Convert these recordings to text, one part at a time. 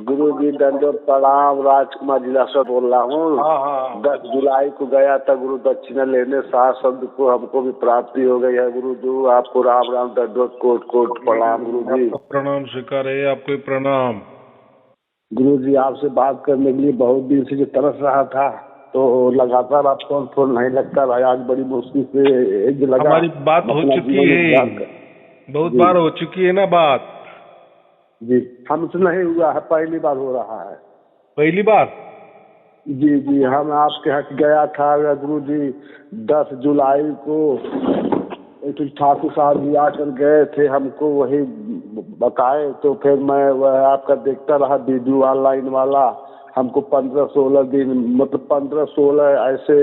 गुरु जी दंडोत प्रणाम। राजकुमार जिला से बोल रहा हूँ। हाँ हाँ 10 जुलाई को गया था गुरु दक्षिणा लेने। 7 शब्द को हमको भी प्राप्ति हो गई है गुरु जी। आपको राम राम दंडोत कोट कोट प्रणाम गुरु जी। आपका प्रणाम स्वीकार है, आपको प्रणाम। गुरु जी आपसे बात करने के लिए बहुत दिन से जो तरस रहा था, तो लगातार आपको फोन नहीं लगता भाई। आज बड़ी मुश्किल से एक लगा। हमारी बात हो अपना चुकी जीवन है, उद्धार कर। बहुत जी बार हो चुकी है ना बात। जी हमसे नहीं हुआ है, पहली बार हो रहा है। पहली बार? जी जी हम आपके यहाँ गया था गुरु जी 10 जुलाई को। एक ठाकुर साहब जी आकर गए थे, हमको वही बताए, तो फिर मैं वह आपका देखता रहा वीडियो ऑनलाइन वाला। हमको 15-16 दिन मतलब 15-16 ऐसे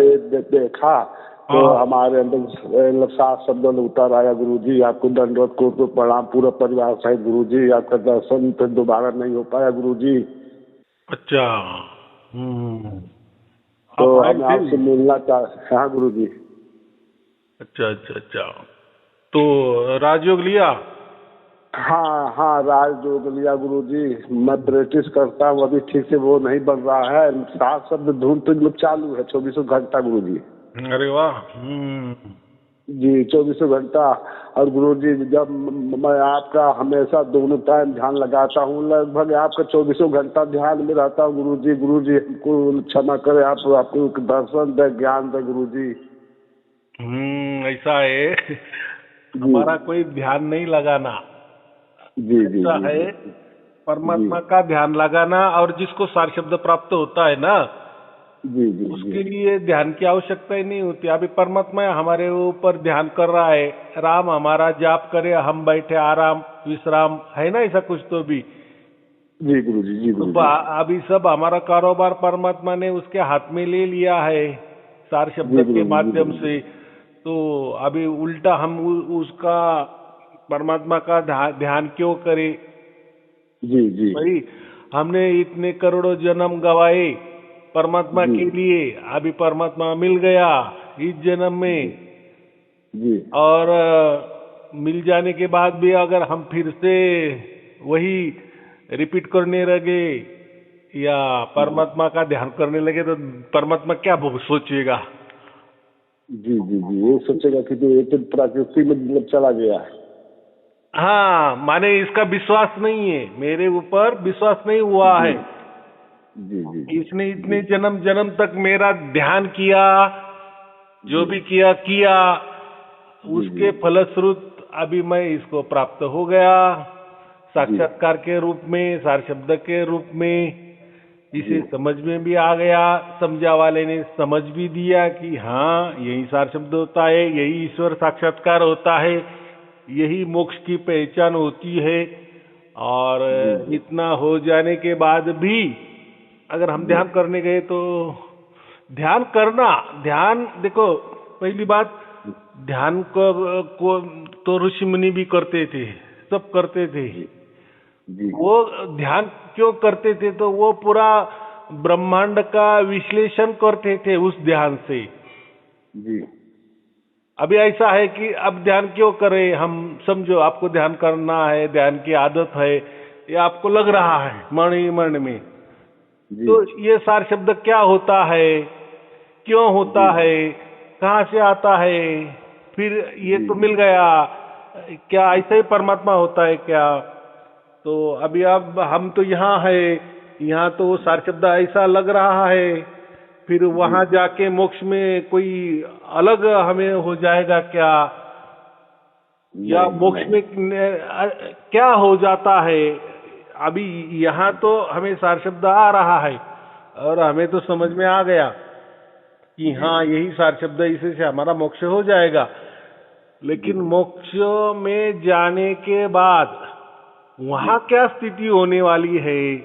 देखा, तो हमारे अंदर 7 शब्द उतर आया गुरु जी। आपको दंडवत को तो प्रणाम पूरा परिवार सहित गुरु जी। आपका दर्शन फिर दोबारा नहीं हो पाया गुरु जी। अच्छा। तो आप आए हम थे? आपसे मिलना चाह। हाँ गुरु जी। अच्छा अच्छा अच्छा, तो राजयोग लिया? हाँ हाँ राजयोग लिया गुरु जी। मैं प्रैक्टिस करता हूँ, अभी ठीक से वो नहीं बन रहा है। 7 शब्द धुन तो चालू है 24 घंटा गुरु जी। अरे वाह। जी 24 घंटा। और गुरु जी जब मैं आपका हमेशा दोनों टाइम ध्यान लगाता हूँ, लगभग आपका 24 घंटा ध्यान में रहता हूँ गुरु जी। गुरु जी हमको क्षमा करें, आप आपको दर्शन दे, ज्ञान दे गुरु जी। ऐसा है, जी हमारा कोई ध्यान नहीं लगाना। जी जी ऐसा जी है, जी परमात्मा का ध्यान लगाना। और जिसको सार शब्द प्राप्त होता है ना, जी जी उसके जी लिए ध्यान की आवश्यकता ही नहीं होती। अभी परमात्मा हमारे ऊपर ध्यान कर रहा है, राम हमारा जाप करे, हम बैठे आराम विश्राम, है ना ऐसा कुछ तो भी। जी गुरु जी। जी गुरु तो जी। अभी सब हमारा कारोबार परमात्मा ने उसके हाथ में ले लिया है सार शब्द जी गुरु के जी। जी माध्यम गुरु जी। से। तो अभी उल्टा हम उसका परमात्मा का ध्यान क्यों करें जी जी भाई? हमने इतने करोड़ों जन्म गवाए परमात्मा जी के लिए, अभी परमात्मा मिल गया इस जन्म जी में। जी और मिल जाने के बाद भी अगर हम फिर से वही रिपीट करने लगे या जी परमात्मा का ध्यान करने लगे, तो परमात्मा क्या सोचेगा? जी जी जी ये सोचेगा कि तो ये तो प्रकृति में मतलब चला गया है। हाँ, माने इसका विश्वास नहीं है, मेरे ऊपर विश्वास नहीं हुआ जी है। जी जी जी इसने जी इतने जन्म जन्म तक मेरा ध्यान किया, जो जी भी किया किया, जी उसके फलस्वरूप अभी मैं इसको प्राप्त हो गया जी साक्षात्कार के रूप में, सार शब्द के रूप में। जी इसे समझ में भी आ गया, समझा वाले ने समझ भी दिया कि हाँ यही सार शब्द होता है, यही ईश्वर साक्षात्कार होता है, यही मोक्ष की पहचान होती है। और जी इतना हो जाने के बाद भी अगर हम जी ध्यान करने गए तो ध्यान करना, ध्यान देखो, पहली बात, ध्यान को तो ऋषि मुनि भी करते थे, सब करते थे। जी जी वो ध्यान क्यों करते थे? तो वो पूरा ब्रह्मांड का विश्लेषण करते थे उस ध्यान से। जी अभी ऐसा है कि अब ध्यान क्यों करें हम? समझो आपको ध्यान करना है, ध्यान की आदत है, ये आपको लग रहा है मन ही मन में, जी तो ये सार शब्द क्या होता है, क्यों होता जी है, कहाँ से आता है? फिर ये जी तो मिल गया, क्या ऐसा ही परमात्मा होता है क्या? तो अभी अब हम तो यहाँ है, यहाँ तो वो सार शब्द ऐसा लग रहा है, फिर जी वहां जाके मोक्ष में कोई अलग हमें हो जाएगा क्या? या नहीं मोक्ष नहीं में क्या हो जाता है? अभी यहाँ तो हमें सार शब्द आ रहा है और हमें तो समझ में आ गया कि जी हाँ यही सार शब्द, इसी से हमारा मोक्ष हो जाएगा। जी लेकिन मोक्ष में जाने के बाद जी वहां क्या स्थिति होने वाली है,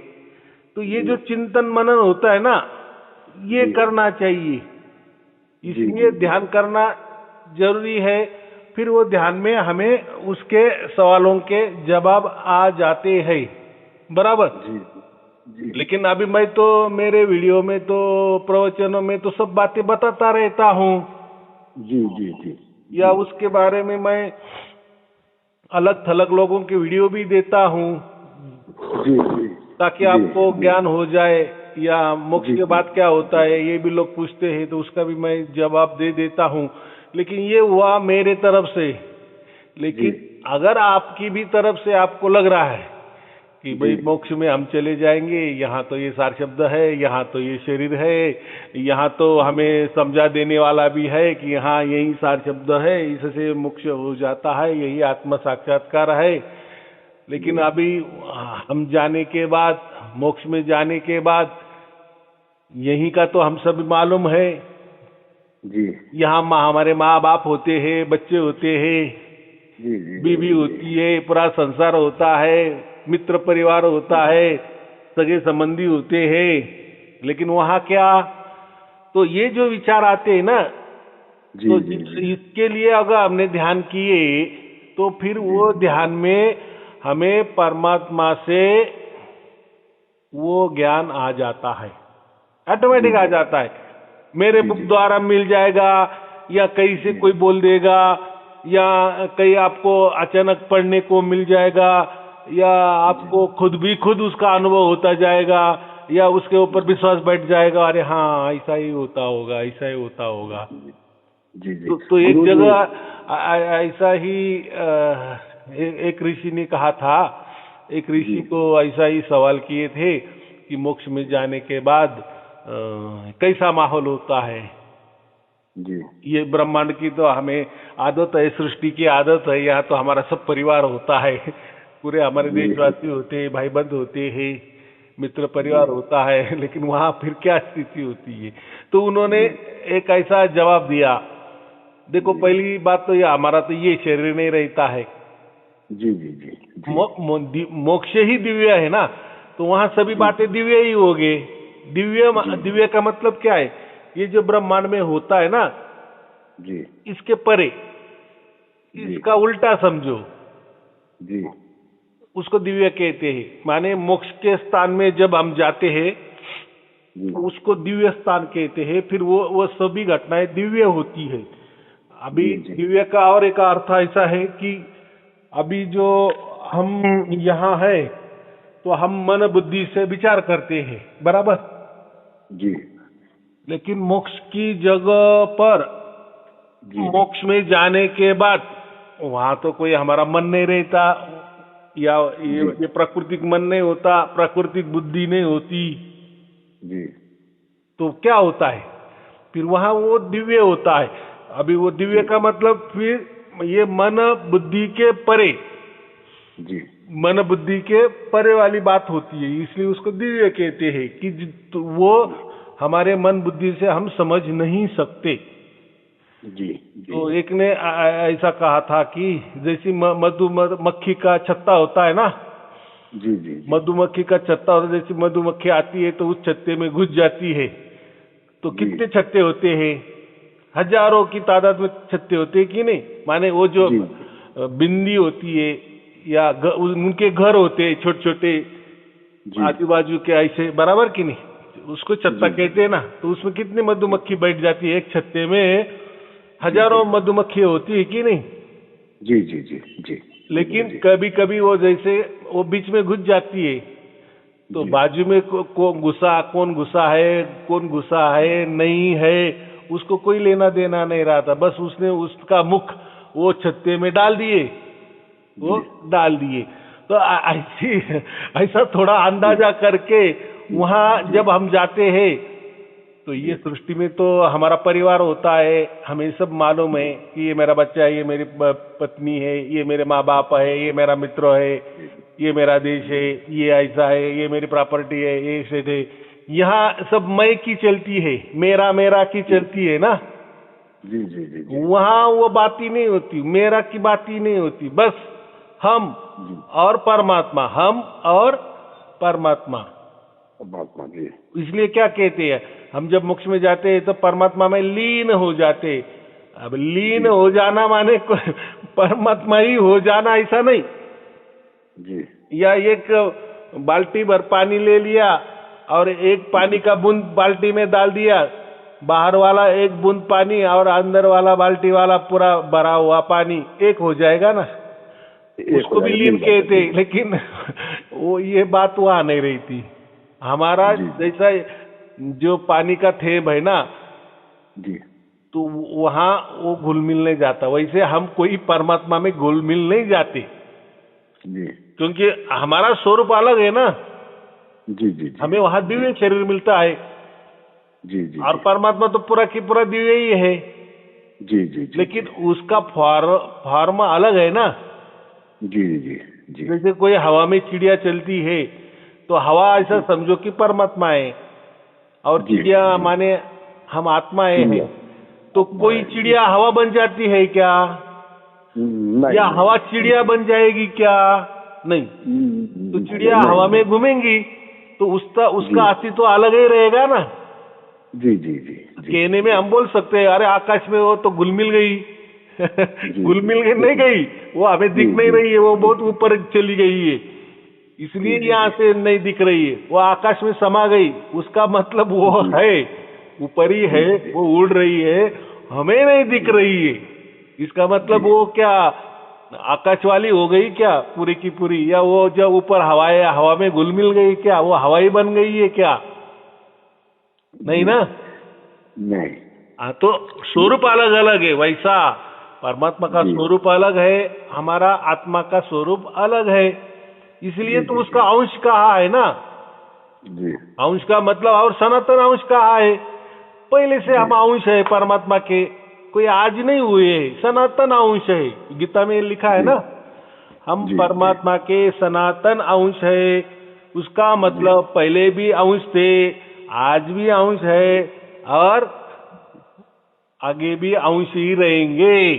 तो ये जी जो चिंतन मनन होता है ना, ये जी करना चाहिए। जी इसलिए जी जी ध्यान करना जरूरी है। फिर वो ध्यान में हमें उसके सवालों के जवाब आ जाते हैं, बराबर। जी जी लेकिन अभी मैं तो मेरे वीडियो में तो प्रवचनों में तो सब बातें बताता रहता हूँ, जी जी जी या उसके बारे में मैं अलग थलग लोगों के वीडियो भी देता हूँ। जी जी ताकि जी आपको जी ज्ञान हो जाए, या मोक्ष जी के जी बाद क्या होता है ये भी लोग पूछते हैं, तो उसका भी मैं जवाब दे देता हूँ। लेकिन ये हुआ मेरे तरफ से। जी लेकिन अगर आपकी भी तरफ से आपको लग रहा है कि जी भाई मोक्ष में हम चले जाएंगे, यहाँ तो ये सार शब्द है, यहाँ तो ये शरीर है, यहाँ तो हमें समझा देने वाला भी है कि हाँ यही सार शब्द है, इससे मोक्ष हो जाता है, यही आत्म साक्षात्कार है। लेकिन जी अभी हम जाने के बाद, मोक्ष में जाने के बाद, यही का तो हम सब मालूम है, जी यहाँ हमारे माँ बाप होते हैं, बच्चे होते हैं, जी जी बीवी जी होती है, पूरा संसार होता है, मित्र परिवार होता है, सगे संबंधी होते हैं। लेकिन वहाँ क्या, तो ये जो विचार आते हैं ना, जी तो जी जी इसके लिए अगर हमने ध्यान किए तो फिर जी वो ध्यान में हमें परमात्मा से वो ज्ञान आ जाता है, जी ऑटोमेटिक आ जी जाता है। मेरे जी बुक जी द्वारा मिल जाएगा, या कहीं से जी कोई बोल देगा, या कहीं आपको अचानक पढ़ने को मिल जाएगा, या जी आपको खुद उसका अनुभव होता जाएगा, या उसके ऊपर विश्वास बैठ जाएगा, अरे हाँ ऐसा ही होता होगा, ऐसा ही होता होगा। जी जी तो एक गुरु जी। जगह ऐसा ही एक ऋषि ने कहा था, एक जी ऋषि को ऐसा ही सवाल किए थे कि मोक्ष में जाने के बाद कैसा माहौल होता है। जी ये ब्रह्मांड की तो हमें आदत है, सृष्टि की आदत है, यहाँ तो हमारा सब परिवार होता है, पूरे हमारे जी देशवासी होते हैं, भाई बंधु होते हैं, मित्र जी परिवार होता है। लेकिन वहाँ फिर क्या स्थिति होती है? तो उन्होंने जी एक ऐसा जवाब दिया, देखो जी पहली बात तो ये हमारा तो ये शरीर नहीं रहता है, जी जी जी जी मोक्ष ही दिव्य है ना, तो वहाँ सभी जी बातें दिव्य ही होंगे। जी दिव्य का मतलब क्या है? ये जो ब्रह्मांड में होता है ना, जी इसके परे, जी इसका उल्टा समझो, जी उसको दिव्य कहते हैं। माने मोक्ष के स्थान में जब हम जाते हैं जी उसको दिव्य स्थान कहते हैं। फिर वो सभी घटनाएं दिव्य होती है। अभी जी जी दिव्य का और एक अर्थ ऐसा है कि अभी जो हम यहाँ है तो हम मन बुद्धि से विचार करते हैं, बराबर। जी लेकिन मोक्ष की जगह पर, जी मोक्ष में जाने के बाद वहां तो कोई हमारा मन नहीं रहता, या जी ये प्राकृतिक मन नहीं होता, प्राकृतिक बुद्धि नहीं होती। जी तो क्या होता है फिर? वहां वो दिव्य होता है। अभी वो दिव्य जी का मतलब फिर ये मन बुद्धि के परे, जी मन बुद्धि के परे वाली बात होती है, इसलिए उसको दिव्य कहते हैं कि तो वो हमारे मन बुद्धि से हम समझ नहीं सकते। जी तो एक ने ऐसा कहा था कि जैसी मधुमक्खी का छत्ता होता है ना, जी जी मधुमक्खी का छत्ता होता है, जैसे मधुमक्खी आती है तो उस छत्ते में घुस जाती है। तो जी कितने छत्ते होते हैं? हजारों की तादाद में छत्ते होते हैं कि नहीं? माने वो जो जी बिंदी होती है, या उनके घर होते हैं छोटे छोटे जी आजू बाजू के, ऐसे, बराबर कि नहीं? उसको छत्ता जी कहते हैं ना। तो उसमें कितनी मधुमक्खी बैठ जाती है? एक छत्ते में हजारों मधुमक्खी होती है कि नहीं? जी जी जी जी लेकिन कभी कभी वो जैसे वो बीच में घुस जाती है, तो जी बाजू में कौन घुसा है, कौन घुसा है नहीं है, उसको कोई लेना देना नहीं रहा था। बस उसने उसका मुख वो छत्ते में डाल दिए, वो डाल दिए। तो ऐसा थोड़ा अंदाजा करके वहां जब हम जाते हैं तो ये सृष्टि में तो हमारा परिवार होता है, हमें सब मालूम है कि ये मेरा बच्चा है, ये मेरी पत्नी है, ये मेरे माँ बाप है, ये मेरा मित्र है, ये मेरा देश है, ये ऐसा है, ये मेरी प्रॉपर्टी है, ये ऐसे थे। यहाँ सब मैं की चलती है, मेरा मेरा की चलती है ना। जी जी जी जी वहां वो बात ही नहीं होती, मेरा की बात ही नहीं होती, बस हम और परमात्मा, हम और परमात्मा। परमात्मा जी। इसलिए क्या कहते हैं, हम जब मोक्ष में जाते हैं तो परमात्मा में लीन हो जाते। अब लीन हो जाना माने परमात्मा ही हो जाना ऐसा नहीं। जी या एक बाल्टी भर पानी ले लिया और एक पानी का बूंद बाल्टी में डाल दिया, बाहर वाला एक बूंद पानी और अंदर वाला बाल्टी वाला पूरा भरा हुआ पानी एक हो जाएगा ना, उसको भी लीन कहते। लेकिन वो ये बात वहां नहीं रही थी। हमारा जी जैसा जो पानी का थेब है ना, जी तो वहां वो घुल मिल नहीं जाता, वैसे हम कोई परमात्मा में घुल मिल नहीं जाते, जी क्योंकि हमारा स्वरूप अलग है ना। जी जी जी हमें वहां दिव्य शरीर मिलता है जी जी और परमात्मा तो पूरा की पूरा दिव्य ही है, जी जी जी लेकिन उसका फॉर्म अलग है ना। जी जी जी जैसे कोई हवा में चिड़िया चलती है तो हवा ऐसा समझो कि परमात्मा है, और जी चिड़िया जी माने हम आत्माएं हैं। चिड़िया तो आत्मा कोई है जी। चिड़िया हवा बन जाती है क्या, नहीं या नहीं हवा चिड़िया बन जाएगी क्या? नहीं। तो चिड़िया नहीं हवा नहीं में घूमेंगी तो उसका जी उसका अस्तित्व अलग ही रहेगा ना। जी जी जी जी कहने में जी हम बोल सकते हैं अरे आकाश में वो तो घुल मिल गई जी घुल मिल गई नहीं गई, वो हमें जी दिख नहीं जी रही है, वो बहुत ऊपर चली गई है, जी इसलिए जी यहाँ से नहीं दिख रही है। वो आकाश में समा गई, उसका मतलब वो जी है, ऊपर ही जी है, जी वो उड़ रही है, हमें नहीं दिख जी रही है। इसका मतलब जी वो क्या आकाश वाली हो गई क्या पूरी की पूरी, या वो जब ऊपर हवा में घुल मिल गई क्या, वो हवा ही बन गई है क्या? नहीं जी ना। नहीं हाँ, तो स्वरूप अलग अलग है, वैसा परमात्मा का जी स्वरूप अलग है, हमारा आत्मा का स्वरूप अलग है, इसलिए जी तो जी उसका अंश कहा है ना। जी अंश का मतलब और सनातन अंश कहा है, पहले से जी हम अंश है परमात्मा के, कोई आज नहीं हुए है, सनातन अंश है, गीता में लिखा है जी ना, हम जी जी परमात्मा के सनातन अंश है। उसका जी मतलब पहले भी अंश थे, आज भी अंश है, और आगे भी अंश ही रहेंगे।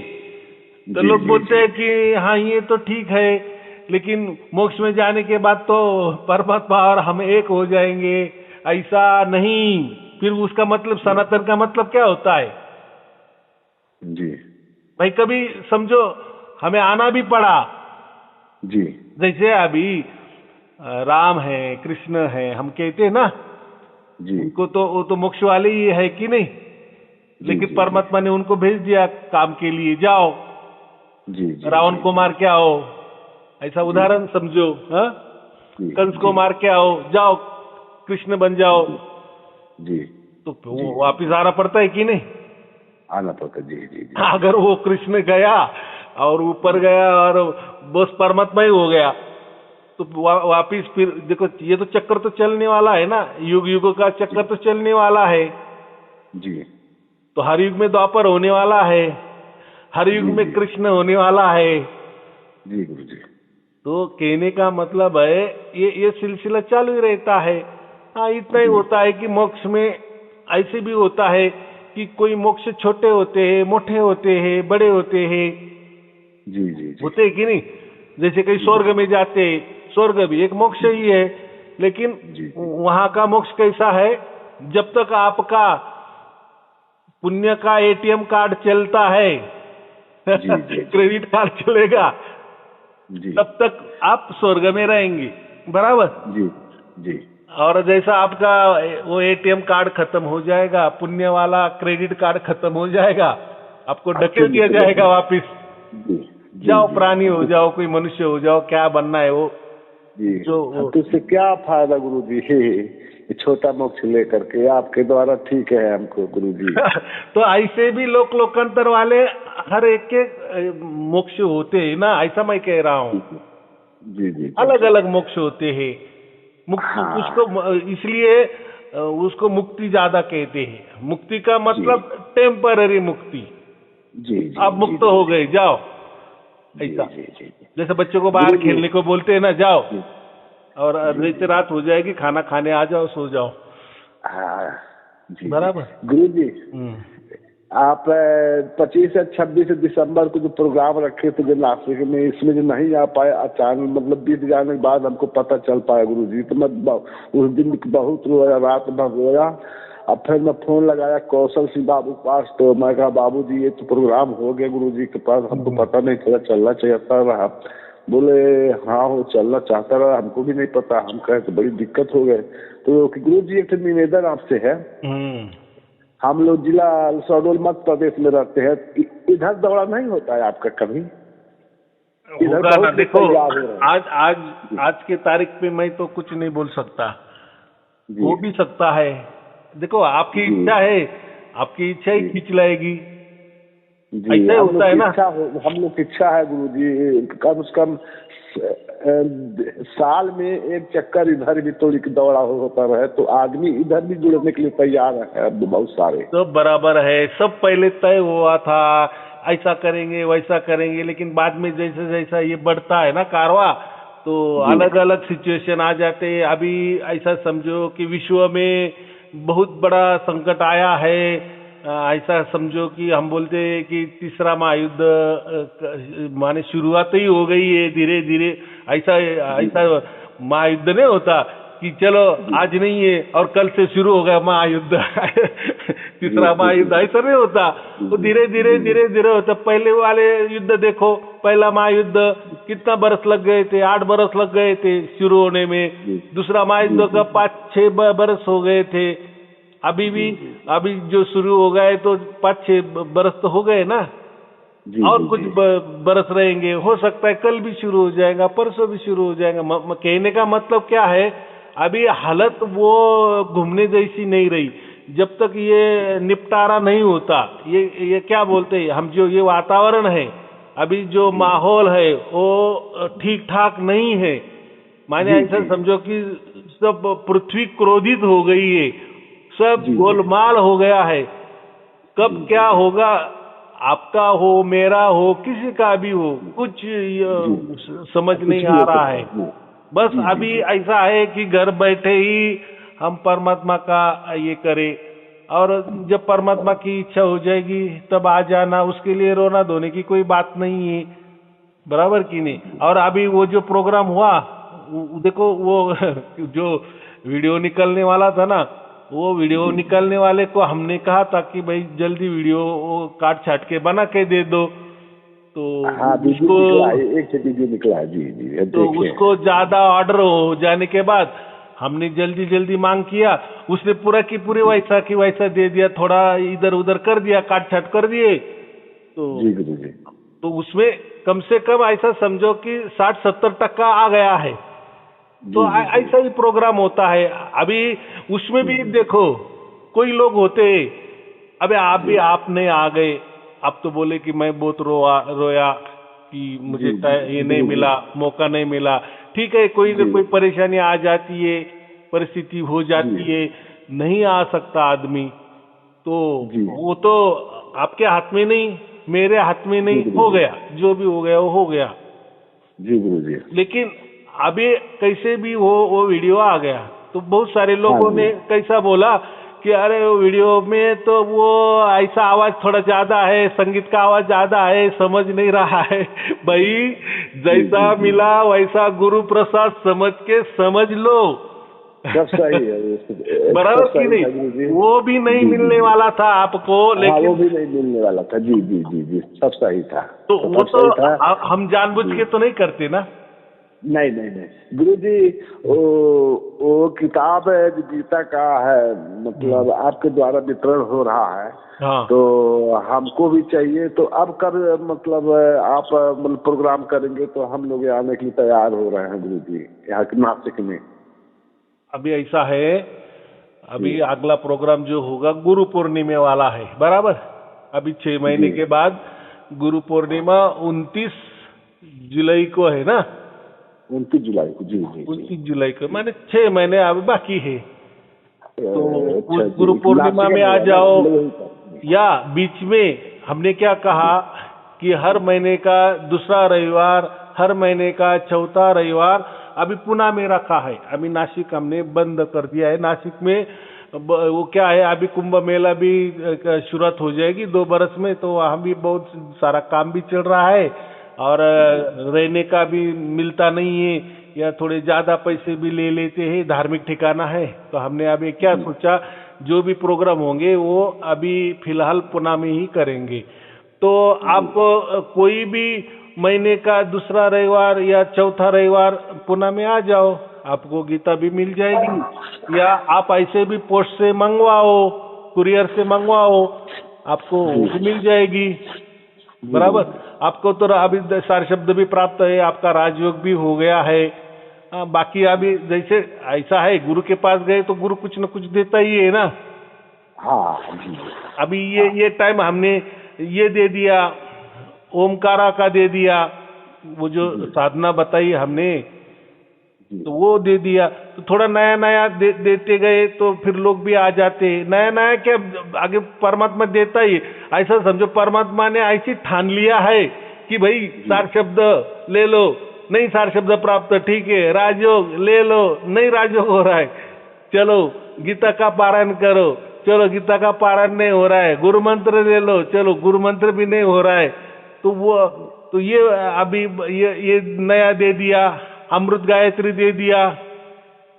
तो जी लोग जी बोलते हैं कि हाँ ये तो ठीक है, लेकिन मोक्ष में जाने के बाद तो परमात्मा और हम एक हो जाएंगे, ऐसा नहीं। फिर उसका मतलब सनातन का मतलब क्या होता है जी भाई? कभी समझो हमें आना भी पड़ा, जी जैसे अभी राम है, कृष्ण है, हम कहते हैं ना, जी उनको तो वो तो मोक्ष वाले ही है कि नहीं, जी लेकिन जी परमात्मा ने उनको भेज दिया काम के लिए, जाओ जी जी रावण जी को मार के आओ, ऐसा जी उदाहरण समझो। हाँ, जी कंस को जी मार के आओ, जाओ कृष्ण बन जाओ, जी जी तो जी वो वापिस आना पड़ता है कि नहीं? आना पड़ता जी जी जी अगर वो कृष्ण गया और ऊपर गया और बस परमात्मा ही हो गया, तो वापिस फिर देखो, ये तो चक्कर तो चलने वाला है ना, युग युग का चक्कर तो चलने वाला है। जी तो हर युग में द्वापर होने वाला है, हर युग जी में जी कृष्ण होने वाला है। जी गुरु जी तो कहने का मतलब है ये सिलसिला चालू ही रहता है। हाँ, इतना ही जी होता है कि मोक्ष में ऐसे भी होता है कि कोई मोक्ष छोटे होते हैं, मोटे होते हैं, बड़े होते हैं, जी जी जी होते हैं कि नहीं? जैसे कहीं जी स्वर्ग में जाते, स्वर्ग भी एक मोक्ष ही है, लेकिन जी जी वहां का मोक्ष कैसा है? जब तक आपका पुण्य का एटीएम कार्ड चलता है जी जी क्रेडिट कार्ड चलेगा, जी तब तक आप स्वर्ग में रहेंगे, बराबर। जी जी और जैसा आपका वो एटीएम कार्ड खत्म हो जाएगा, पुण्य वाला क्रेडिट कार्ड खत्म हो जाएगा, आपको आप ढकेल फिर दिया निकल जाएगा जाएंगे वापिस, जी जी जाओ जी प्राणी अब हो तो जाओ, कोई मनुष्य हो जाओ, क्या बनना है वो जी जो अब तो इससे क्या फायदा गुरु जी, ये छोटा मोक्ष लेकर के आपके द्वारा ठीक है हमको गुरु जी। तो ऐसे भी लोकांतर वाले हर एक के मोक्ष होते हैं ना, ऐसा मैं कह रहा हूँ, जी जी जी जी अलग जी अलग मोक्ष होते हैं। मुक्ति हाँ उसको इसलिए उसको मुक्ति ज्यादा कहते हैं। मुक्ति का जी मतलब टेम्पररी मुक्ति, जी जी आप जी मुक्त गुरु हो जी गए, जाओ, जी ऐसा। जी जी जी जैसे बच्चों को बाहर गुरु जी खेलने को बोलते हैं ना, जाओ, जी और जी जैसे जी रात हो जाएगी खाना खाने आ जाओ, सो जाओ, हाँ जी जी बराबर। गुरु जी हम्म। आप 25 से 26 दिसंबर को जो प्रोग्राम रखे थे जो नासिक में, इसमें जो नहीं आ पाए, अचानक मतलब बीत जाने के बाद हमको पता चल पाया गुरु जी, तो मैं उस दिन बहुत रोया, रात भर रोया। अब फिर मैं फोन लगाया कौशल सिंह बाबू के पास, तो मैं कहा बाबू जी ये तो प्रोग्राम हो गया गुरु जी के पास, हमको पता नहीं चला, चलना चाहता रहा। बोले हाँ वो चलना चाहता रहा, हमको भी नहीं पता। हम कहे तो बड़ी दिक्कत हो गए। तो गुरु जी एक निवेदन आपसे है, हम लोग जिला शहडोल मध्य प्रदेश में रहते हैं, इधर दौरा नहीं होता है आपका कभी? इधर होगा ना। बहुत कुछ देखो, तैयार हो रहा है। आज आज आज के तारीख पे मैं तो कुछ नहीं बोल सकता, जी हो भी सकता है। देखो, आपकी जी इच्छा है, आपकी इच्छा ही जी खींच लाएगी, जी ऐसा ही हम होता लोग है की ना। इच्छा हो, हम लोग की इच्छा है गुरु जी, कम से कम साल में एक चक्कर इधर भी तो दौड़ा होता रहे तो आदमी इधर भी जुड़ने के लिए तैयार है अब बहुत सारे। सब बराबर है, सब पहले तय हुआ था, ऐसा करेंगे वैसा करेंगे, लेकिन बाद में जैसे जैसा ये बढ़ता है ना कारवा, तो जी अलग अलग सिचुएशन आ जाते हैं। अभी ऐसा समझो कि विश्व में बहुत बड़ा संकट आया है। ऐसा समझो कि हम बोलते हैं कि तीसरा महायुद्ध माने शुरुआत ही हो गई है धीरे धीरे। ऐसा जी ऐसा महायुद्ध नहीं होता कि चलो जी आज नहीं है और कल से शुरू हो गया महायुद्ध जी तीसरा जी महायुद्ध, ऐसा नहीं होता। वो जी धीरे धीरे जी धीरे धीरे होता। पहले वाले युद्ध देखो, पहला महायुद्ध कितना बरस लग गए थे, 8 बरस लग गए थे शुरू होने में। जी दूसरा जी महायुद्ध का 5-6 बरस हो गए थे। अभी भी, जी अभी जो शुरू हो गए तो 5-6 बरस तो हो गए ना, जी और जी कुछ जी बरस रहेंगे। हो सकता है कल भी शुरू हो जाएगा, परसों भी शुरू हो जाएगा। कहने का मतलब क्या है, अभी हालत वो घूमने जैसी नहीं रही। जब तक ये निपटारा नहीं होता, ये क्या बोलते हैं हम, जो ये वातावरण है, अभी जो जी माहौल है वो ठीक ठाक नहीं है। माने जी ऐसा जी समझो कि सब पृथ्वी क्रोधित हो गई है, सब जी गोलमाल हो गया है। कब जी क्या होगा, आपका हो, मेरा हो, किसी का भी हो, कुछ जी समझ कुछ नहीं भी आ हो रहा सकता है। है। जी बस जी जी अभी जी ऐसा है कि घर बैठे ही हम परमात्मा का ये करें, और जब परमात्मा की इच्छा हो जाएगी तब आ जाना। उसके लिए रोना धोने की कोई बात नहीं है, बराबर की नहीं। और अभी वो जो प्रोग्राम हुआ, देखो वो जो वीडियो निकलने वाला था ना, वो वीडियो जी निकलने वाले को हमने कहा था कि भाई जल्दी वीडियो वो काट छाट के बना के दे दो, तो हाँ वीडियो उसको निकला है, एक से वीडियो निकला है। जी जी ये तो देखे हैं। उसको ज्यादा ऑर्डर हो जाने के बाद हमने जल्दी जल्दी मांग किया। उसने पूरा की पूरे वैसा की वैसा दे दिया, थोड़ा इधर उधर कर दिया, काट छाट कर दिए। तो जी गुरु जी तो उसमें कम से कम ऐसा समझो कि 60-70% आ गया है। तो जी जी जी ऐसा ही प्रोग्राम होता है अभी। उसमें जी भी देखो, कोई लोग होते, अबे जी आप नहीं आ गए, आप तो बोले कि मैं बहुत रोया कि मुझे जी जी ये नहीं गुरु जी मिला, मौका नहीं मिला। ठीक है, कोई ना जी कोई परेशानी आ जाती है, परिस्थिति हो जी जाती है, नहीं आ सकता आदमी, तो जी वो तो आपके हाथ में नहीं, मेरे हाथ में जी नहीं। गुरु हो जी गया जो भी हो गया वो हो गया। जी गुरु जी लेकिन अभी कैसे भी वो वीडियो आ गया, तो बहुत सारे हाँ लोगों जी ने कैसा बोला कि अरे वो वीडियो में तो वो ऐसा आवाज थोड़ा ज्यादा है, संगीत का आवाज ज्यादा है, समझ नहीं रहा है। भाई, जी जैसा जी जी मिला वैसा गुरु प्रसाद समझ के समझ लो। सब सही है, सब बराबर की सही नहीं, था गुरु जी। वो भी नहीं जी जी मिलने जी वाला था आपको, हाँ वो लेकिन भी नहीं मिलने वाला था। जी जी जी जी सब सही था, तो तो वो सब तो सही था। हम जानबूझ जी के तो नहीं करते ना। नहीं नहीं नहीं गुरु जी, वो किताब है जो गीता का है, मतलब आपके द्वारा वितरण हो रहा है, हाँ, तो हमको भी चाहिए। तो अब कर मतलब आप मतलब प्रोग्राम करेंगे तो हम लोग आने के लिए तैयार हो रहे हैं गुरु जी, यहाँ के नासिक में। अभी ऐसा है, जी अभी अगला प्रोग्राम जो होगा गुरु पूर्णिमे वाला है, बराबर। अभी 6 महीने जी के बाद गुरु पूर्णिमा 29 जुलाई को है ना। 29 जुलाई को। जी जी जी 29 जुलाई को, माने 6 महीने अभी बाकी है। तो अच्छा उस गुरु जी, पूर्णिमा नासिक में में आ है ना, जाओ, मतलब वही था। या बीच में हमने क्या कहा कि हर महीने का दूसरा रविवार, हर महीने का चौथा रविवार अभी पुणे में रखा है। अभी नासिक हमने बंद कर दिया है। नासिक में वो क्या है, अभी कुंभ मेला भी शुरुआत हो जाएगी 2 बरस में, तो वहाँ भी बहुत सारा काम भी चल रहा है, और रहने का भी मिलता नहीं है, या थोड़े ज्यादा पैसे भी ले लेते हैं। धार्मिक ठिकाना है, तो हमने अभी क्या जी सोचा, जो भी प्रोग्राम होंगे वो अभी फिलहाल पुणे में ही करेंगे। तो जी आप कोई भी महीने का दूसरा रविवार या चौथा रविवार पुणे में आ जाओ, आपको गीता भी मिल जाएगी। या आप ऐसे भी पोस्ट से मंगवाओ, कुरियर से मंगवाओ, आपको वो जी भी मिल जाएगी। जी बराबर। आपको तो अभी सार शब्द भी प्राप्त है, आपका राजयोग भी हो गया है। बाकी अभी जैसे ऐसा है, गुरु के पास गए तो गुरु कुछ न कुछ देता ही है ना। हाँ जी अभी ये टाइम हमने ये दे दिया, ओमकारा का दे दिया, वो जो साधना बताई हमने, जी तो वो दे दिया। तो थोड़ा नया नया देते गए तो फिर लोग भी आ जाते। नया नया क्या, आगे परमात्मा देता ही। ऐसा समझो परमात्मा ने ऐसी ठान लिया है कि भाई सार शब्द ले लो, नहीं सार शब्द प्राप्त, ठीक है, राजयोग ले लो, नहीं राजयोग हो रहा है, चलो गीता का पारायण करो, चलो गीता का पारायण नहीं हो रहा है, गुरु मंत्र ले लो, चलो गुरु मंत्र भी नहीं हो रहा है, तो ये अभी ये नया दे दिया, अमृत गायत्री दे दिया,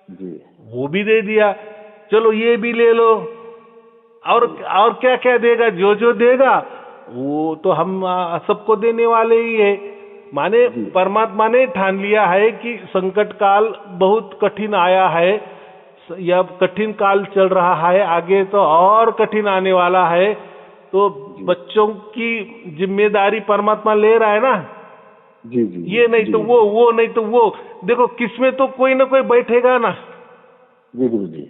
जी वो भी दे दिया, चलो ये भी ले लो। और क्या क्या देगा, जो जो देगा वो तो हम सबको देने वाले ही है। माने परमात्मा ने ठान लिया है कि संकट काल बहुत कठिन आया है, या कठिन काल चल रहा है, आगे तो और कठिन आने वाला है। तो बच्चों की जिम्मेदारी परमात्मा ले रहा है ना। जी जी ये नहीं तो वो नहीं तो वो, देखो किसमें तो कोई ना कोई बैठेगा ना। जी गुरु जी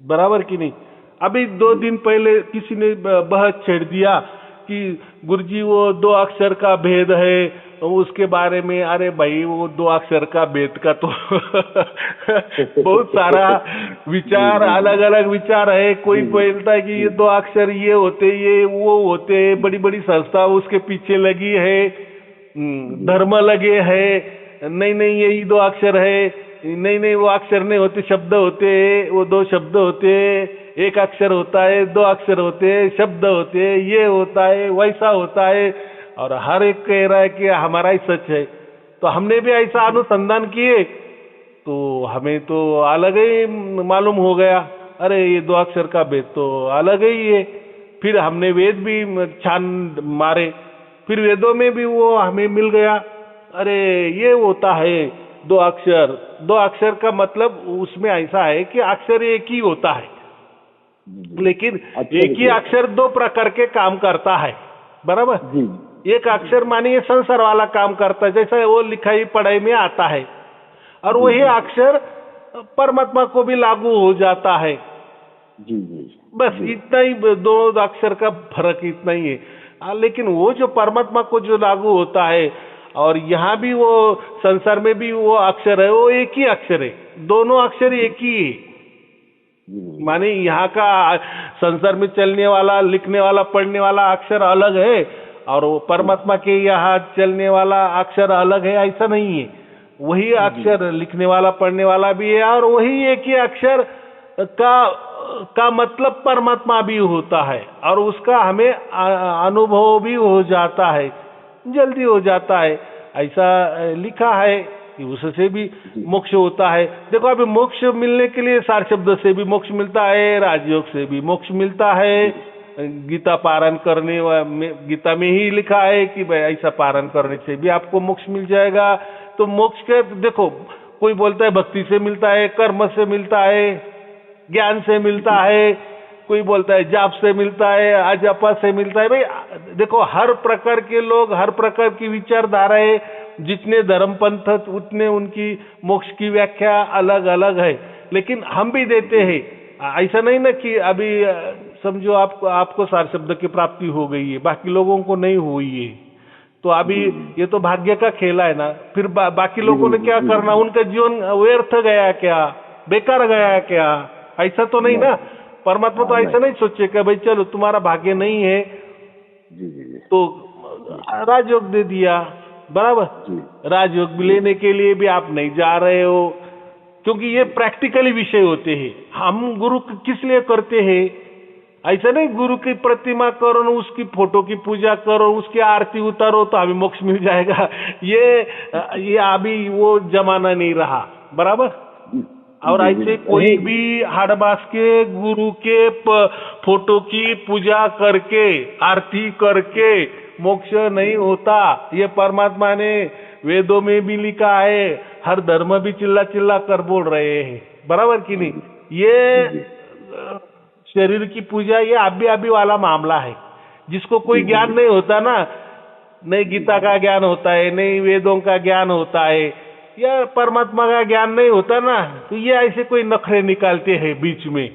बराबर कि नहीं। अभी 2 दिन पहले किसी ने बहस छेड़ दिया कि गुरुजी वो 2 अक्षर का भेद है, उसके बारे में। अरे भाई वो 2 अक्षर का भेद का तो बहुत सारा विचार, अलग अलग विचार है। कोई बोलता है कि ये 2 अक्षर ये होते, ये वो होते, बड़ी बड़ी संस्था उसके पीछे लगी है, धर्म लगे है, नहीं नहीं यही 2 अक्षर है, नहीं नहीं वो अक्षर नहीं होते, शब्द होते, वो 2 शब्द होते, 1 अक्षर होता है, 2 अक्षर होते, शब्द होते, ये होता है, वैसा होता है। और हर एक कह रहा है कि हमारा ही सच है। तो हमने भी ऐसा अनुसंधान किए तो हमें तो अलग ही मालूम हो गया, अरे ये 2 अक्षर का भेद तो अलग ही है। फिर हमने वेद भी छान मारे, फिर वेदों में भी वो हमें मिल गया, अरे ये होता है 2 अक्षर। 2 अक्षर का मतलब उसमें ऐसा है कि अक्षर एक ही होता है, लेकिन एक ही अक्षर 2 प्रकार के काम करता है। बराबर। एक अक्षर मानिए संसार वाला काम करता है, जैसा वो लिखाई पढ़ाई में आता है, और वही अक्षर परमात्मा को भी लागू हो जाता है। जी जी बस इतना ही 2 अक्षर का फर्क इतना ही है। लेकिन वो जो परमात्मा को जो लागू होता है, और यहाँ भी वो संसार में भी वो अक्षर है, वो एक ही अक्षर है, दोनों अक्षर एक ही है। माने यहाँ का संसार में चलने वाला, लिखने वाला, पढ़ने वाला अक्षर अलग है, और वो परमात्मा के यहाँ चलने वाला अक्षर अलग है, ऐसा नहीं है। वही अक्षर लिखने वाला, पढ़ने वाला भी है, और वही एक ही अक्षर का मतलब परमात्मा भी होता है, और उसका हमें अनुभव भी हो जाता है, जल्दी हो जाता है। ऐसा लिखा है कि उससे भी मोक्ष होता है। देखो अभी मोक्ष मिलने के लिए सार शब्द से भी मोक्ष मिलता है, राजयोग से भी मोक्ष मिलता है। गीता पारायण करने गीता में ही लिखा है कि भाई ऐसा पारायण करने से भी आपको मोक्ष मिल जाएगा। तो मोक्ष के देखो, कोई बोलता है भक्ति से मिलता है, कर्म से मिलता है, ज्ञान से मिलता है, कोई बोलता है जाप से मिलता है, अजपा से मिलता है। भाई देखो हर प्रकार के लोग, हर प्रकार की विचारधाराएं, जितने धर्मपंथ उतने उनकी मोक्ष की व्याख्या अलग अलग है। लेकिन हम भी देते हैं, ऐसा नहीं ना कि अभी समझो आपको सार शब्द की प्राप्ति हो गई है, बाकी लोगों को नहीं हुई है, तो अभी ये तो भाग्य का खेला है ना। फिर बाकी लोगों ने क्या करना, उनका जीवन व्यर्थ गया क्या, बेकार गया क्या? ऐसा तो नहीं ना। परमात्मा तो ऐसा नहीं सोचेगा भाई चलो तुम्हारा भाग्य नहीं है तो राजयोग दे दिया। बराबर। राजयोग लेने के लिए भी आप नहीं जा रहे हो, क्योंकि ये प्रैक्टिकली विषय होते हैं। हम गुरु किस लिए करते हैं? ऐसा नहीं गुरु की प्रतिमा करो, उसकी फोटो की पूजा करो, उसकी आरती उतारो तो हमें मोक्ष मिल जाएगा। ये अभी वो जमाना नहीं रहा। बराबर। और ऐसे कोई भी हाड़बास के गुरु के फोटो की पूजा करके, आरती करके मोक्ष नहीं होता। ये परमात्मा ने वेदों में भी लिखा है, हर धर्म भी चिल्ला चिल्ला कर बोल रहे हैं। बराबर कि नहीं? ये शरीर की पूजा ये अभी वाला मामला है। जिसको कोई ज्ञान नहीं होता ना, नहीं गीता का ज्ञान होता है, नहीं वेदों का ज्ञान होता है, या परमात्मा का ज्ञान नहीं होता ना, तो ये ऐसे कोई नखरे निकालते हैं बीच में।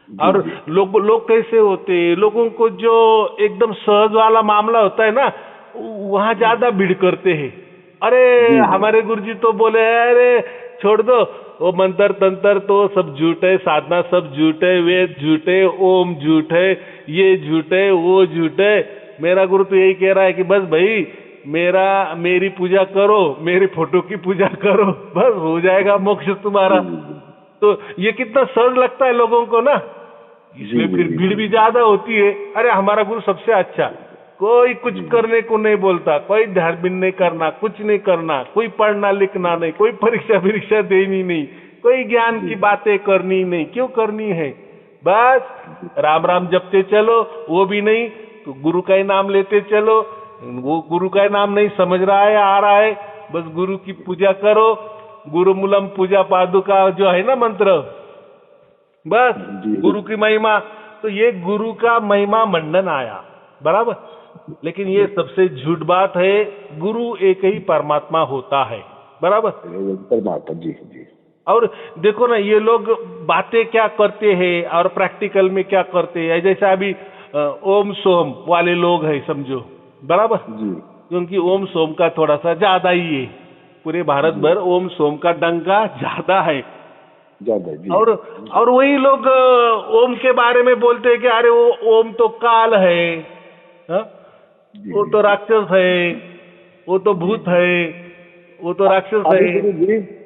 और लोग कैसे होते हैं, लोगों को जो एकदम सहज वाला मामला होता है ना, वहां ज्यादा भीड़ करते हैं। अरे हमारे गुरुजी तो बोले, अरे छोड़ दो, वो मंत्र तंत्र तो सब झूठ है, साधना सब झूठ है, वेद झूठ है, ओम झूठ है, ये झूठ है, वो झूठ है। मेरा गुरु तो यही कह रहा है कि बस भाई मेरी पूजा करो, मेरी फोटो की पूजा करो, बस हो जाएगा मोक्ष तुम्हारा। तो ये कितना सरल लगता है लोगों को ना, इसलिए फिर भीड़ भी ज्यादा होती है। अरे हमारा गुरु सबसे अच्छा, कोई कुछ करने को नहीं बोलता, कोई ध्यान नहीं करना, कुछ नहीं करना, कोई पढ़ना लिखना नहीं, कोई परीक्षा देनी नहीं, कोई ज्ञान की बातें करनी नहीं। क्यों करनी है? बस राम राम जपते चलो, वो भी नहीं तो गुरु का ही नाम लेते चलो। वो गुरु का नाम नहीं समझ रहा है, आ रहा है, बस गुरु की पूजा करो। गुरु मूलम पूजा पादुका जो है ना मंत्र, बस गुरु की महिमा। तो ये गुरु का महिमा मंडन आया, बराबर। लेकिन ये सबसे झूठ बात है, गुरु एक ही परमात्मा होता है, बराबर। परमात्मा, जी जी। और देखो ना, ये लोग बातें क्या करते हैं और प्रैक्टिकल में क्या करते हैं। जैसे अभी ओम सोम वाले लोग हैं, समझो, बराबर, क्योंकि ओम सोम का थोड़ा सा ज्यादा ही है, पूरे भारत भर ओम सोम का डंका ज्यादा है, ज्यादा जी। और वही लोग ओम के बारे में बोलते हैं कि अरे वो ओम तो काल है, वो तो राक्षस है, वो तो भूत है, वो तो राक्षस है।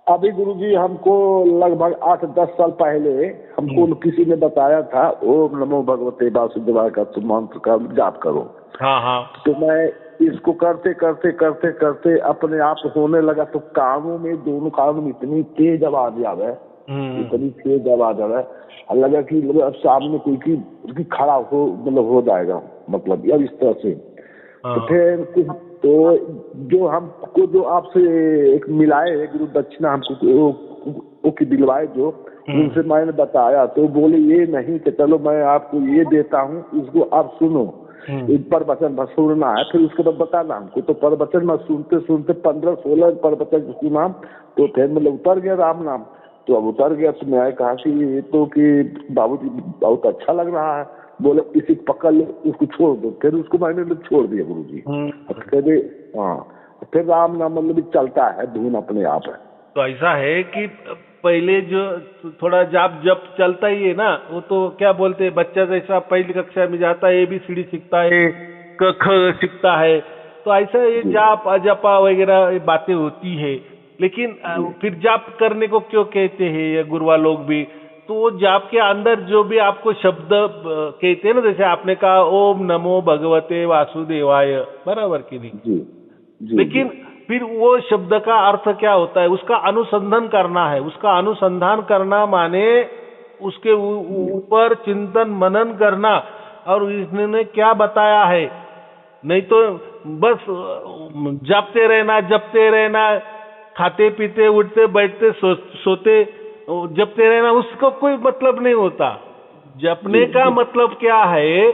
अभी गुरुजी हमको लगभग 8-10 साल पहले हमको किसी ने बताया था, ओम नमो भगवते वासुदेवाय का तुम मंत्र का जाप करो। हाँ। तो मैं इसको करते करते करते करते अपने आप होने लगा। तो कानों में, दोनों कानों में इतनी तेज आवाज आवे, इतनी तेज आवाज आवे, लगा कि मतलब सामने कोई खड़ा हो, मतलब हो जाएगा, मतलब अब इस तरह से। तो फिर तो जो हमको, जो आपसे एक मिलाए गुरु दक्षिणा हमको की दिलवाए, जो उनसे मैंने बताया, तो बोले ये नहीं कि चलो मैं आपको ये देता हूँ, इसको आप सुनो, प्रवचन सुनना है, फिर उसके बाद बताना हमको। तो प्रवचन में सुनते सुनते 15-16 प्रवचन सुना, तो फिर मतलब उतर गया राम नाम। तो अब उतर गया तो मैं कहा कि ये तो कि बाबूजी बहुत अच्छा लग रहा है। बोले इसी पकड़ लो, उसको छोड़ दो। फिर उसको मैंने छोड़ दिया गुरुजी। फिर राम नाम मतलब चलता है, धुन अपने आप है। तो ऐसा है कि पहले जो थोड़ा जाप जब चलता ही है ना, वो तो क्या बोलते हैं, बच्चा जैसा पहली कक्षा में जाता है, ABCD सीखता है, क ख सीखता है, तो ऐसा ये जाप अजपा वगैरह बातें होती है। लेकिन फिर जाप करने को क्यों कहते हैं ये गुरुआ लोग भी? तो वो जाप के अंदर जो भी आपको शब्द कहते हैं ना, जैसे आपने कहा ओम नमो भगवते वासुदेवाय, बराबर की नहीं? जी। लेकिन फिर वो शब्द का अर्थ क्या होता है, उसका अनुसंधान करना है। उसका अनुसंधान करना माने उसके ऊपर चिंतन मनन करना, और इसने क्या बताया है। नहीं तो बस जपते रहना, खाते पीते उठते बैठते सोते जपते रहना, उसको कोई मतलब नहीं होता। जपने का मतलब क्या है,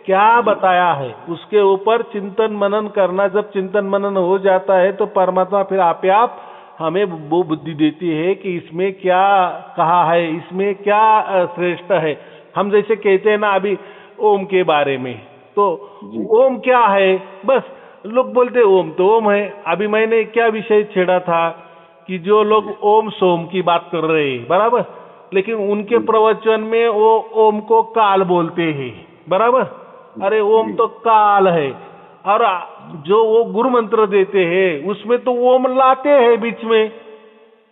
क्या बताया है, उसके ऊपर चिंतन मनन करना। जब चिंतन मनन हो जाता है तो परमात्मा फिर आप हमें वो बुद्धि देती है कि इसमें क्या कहा है, इसमें क्या श्रेष्ठ है। हम जैसे कहते हैं ना अभी ओम के बारे में, तो ओम क्या है, बस लोग बोलते ओम तो ओम है। अभी मैंने क्या विषय छेड़ा था कि जो लोग ओम सोम की बात कर रहे हैं, बराबर, लेकिन उनके प्रवचन में वो ओम को काल बोलते हैं, बराबर। अरे ओम तो काल है, और जो वो गुरु मंत्र देते हैं उसमें तो ओम लाते हैं बीच में,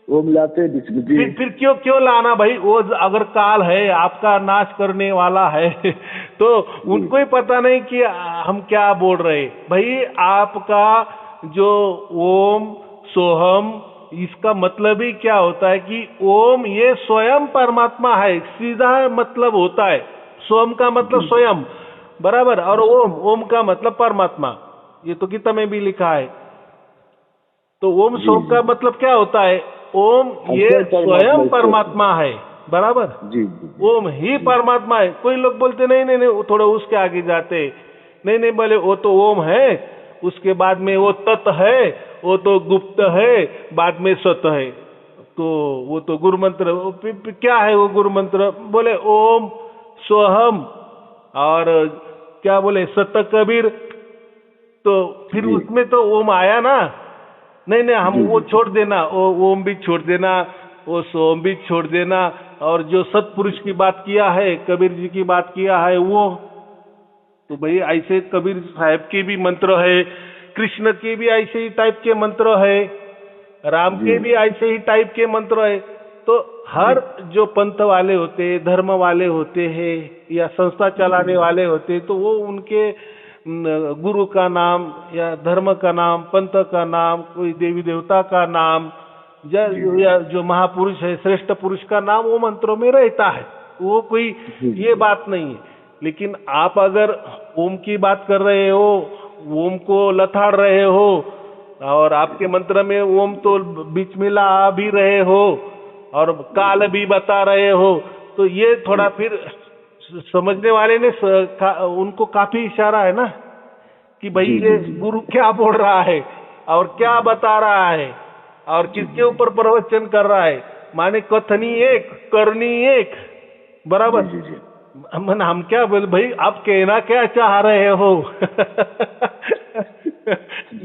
ओम लाते हैं बीच में। फिर क्यों लाना भाई? वो अगर काल है, आपका नाश करने वाला है तो उनको ही पता नहीं कि हम क्या बोल रहे भाई। आपका जो ओम सोहम, इसका मतलब ही क्या होता है कि ओम ये स्वयं परमात्मा है, सीधा मतलब होता है। सोम का मतलब स्वयं, बराबर, और ओम का मतलब परमात्मा। ये तो गीता में भी लिखा है। तो ओम सोम का मतलब क्या होता है? ओम ये स्वयं परमात्मा है, बराबर। ओम ही परमात्मा है। कोई लोग बोलते नहीं, थोड़ा उसके आगे जाते नहीं नहीं बोले वो तो ओम है, उसके बाद में वो तत् है, वो तो गुप्त है, बाद में सत है, तो वो तो गुरु मंत्र। क्या है वो गुरु मंत्र? बोले ओम सोहम और क्या बोले सत कबीर। तो फिर उसमें तो ओम आया ना। नहीं नहीं हम वो छोड़ देना, वो ओम भी छोड़ देना, वो सोम भी छोड़ देना, और जो सतपुरुष की बात किया है, कबीर जी की बात किया है वो। तो भाई ऐसे कबीर साहब के भी मंत्र है, कृष्ण के भी ऐसे ही टाइप के मंत्र है, राम के भी ऐसे ही टाइप के मंत्र है। तो हर जो पंथ वाले होते, धर्म वाले होते हैं या संस्था चलाने वाले होते, तो वो उनके गुरु का नाम या धर्म का नाम, पंथ का नाम, कोई देवी देवता का नाम या जो महापुरुष है, श्रेष्ठ पुरुष का नाम वो मंत्रों में रहता है, वो कोई ये बात नहीं है। लेकिन आप अगर ओम की बात कर रहे हो, ओम को लथाड़ रहे हो और आपके मंत्र में ओम तो बीच में ला भी रहे हो और काल भी बता रहे हो, तो ये थोड़ा फिर समझने वाले ने उनको काफी इशारा है ना कि भाई ये गुरु क्या बोल रहा है और क्या बता रहा है और किसके ऊपर प्रवचन कर रहा है। माने कथनी एक, करनी एक, बराबर। मन हम क्या बोल भाई, आप कहना क्या चाह रहे हो?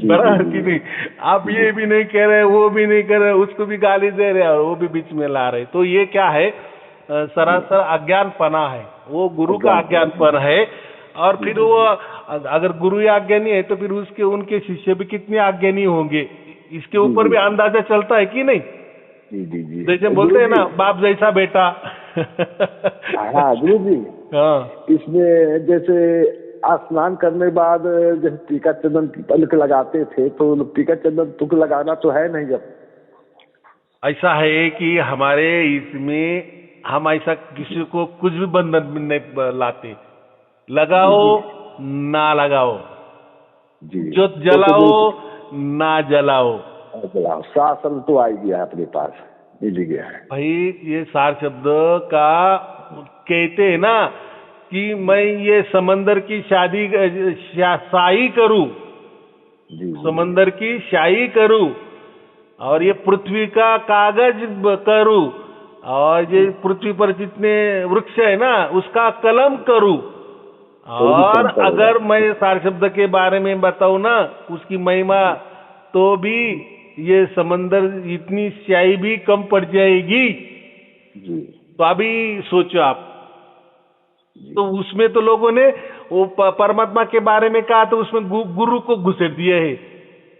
बराबर कि नहीं? आप ये भी नहीं कह रहे, वो भी नहीं कह रहे, उसको भी गाली दे रहे और वो भी बीच में ला रहे। तो ये क्या है? सरासर अज्ञानपना है, वो गुरु का अज्ञानपन है। और फिर वो अगर गुरु ही अज्ञानी है तो फिर उसके उनके शिष्य भी कितने अज्ञानी होंगे, इसके ऊपर भी अंदाजा चलता है कि नहीं? जी। जैसे बोलते हैं ना, बाप जैसा बेटा। हाँ गुरु जी। हाँ, इसमें जैसे स्नान करने बाद जैसे टीका चंदन तिलक लगाते थे, तो टीका चंदन तुक लगाना तो है नहीं। जब ऐसा है कि हमारे इसमें हम ऐसा किसी को कुछ भी बंधन में नहीं लाते, लगाओ ना लगाओ, जो जलाओ ना जलाओ, शासन तो आ गया अपने पास, मिल गया है भाई। ये सार शब्द का कहते हैं ना कि मैं ये समंदर की शाही करूं, समंदर की शाही करूं, और ये पृथ्वी का कागज करूं, और ये पृथ्वी पर जितने वृक्ष है ना उसका कलम करूं। और अगर मैं सार शब्द के बारे में बताऊं ना, उसकी महिमा, तो भी ये समंदर इतनी स्याही भी कम पड़ जाएगी। तो अभी सोचो आप, तो उसमें तो लोगों ने वो परमात्मा के बारे में कहा, तो उसमें गुरु को घुसेड़ दिया है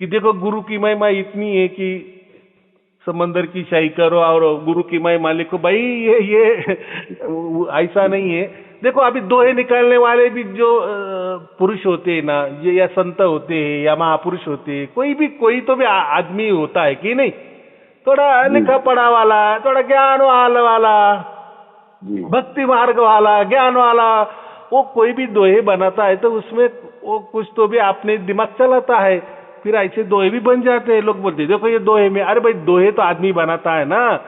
कि देखो गुरु की महिमा इतनी है कि समंदर की शाही करो और गुरु की महिमा लिखो। भाई ये ऐसा नहीं है। देखो अभी दोहे निकालने वाले भी जो पुरुष होते हैं ना, ये या संत होते हैं या महापुरुष होते हैं, कोई तो भी आदमी होता है कि नहीं, थोड़ा लिखा पढ़ा वाला, थोड़ा ज्ञान वाला, भक्ति मार्ग वाला, ज्ञान वाला, वो कोई भी दोहे बनाता है तो उसमें वो कुछ तो भी अपने दिमाग चलाता है, फिर ऐसे दोहे भी बन जाते हैं। लोग बोलते देखो ये दोहे में, अरे भाई दोहे तो आदमी बनाता है ना,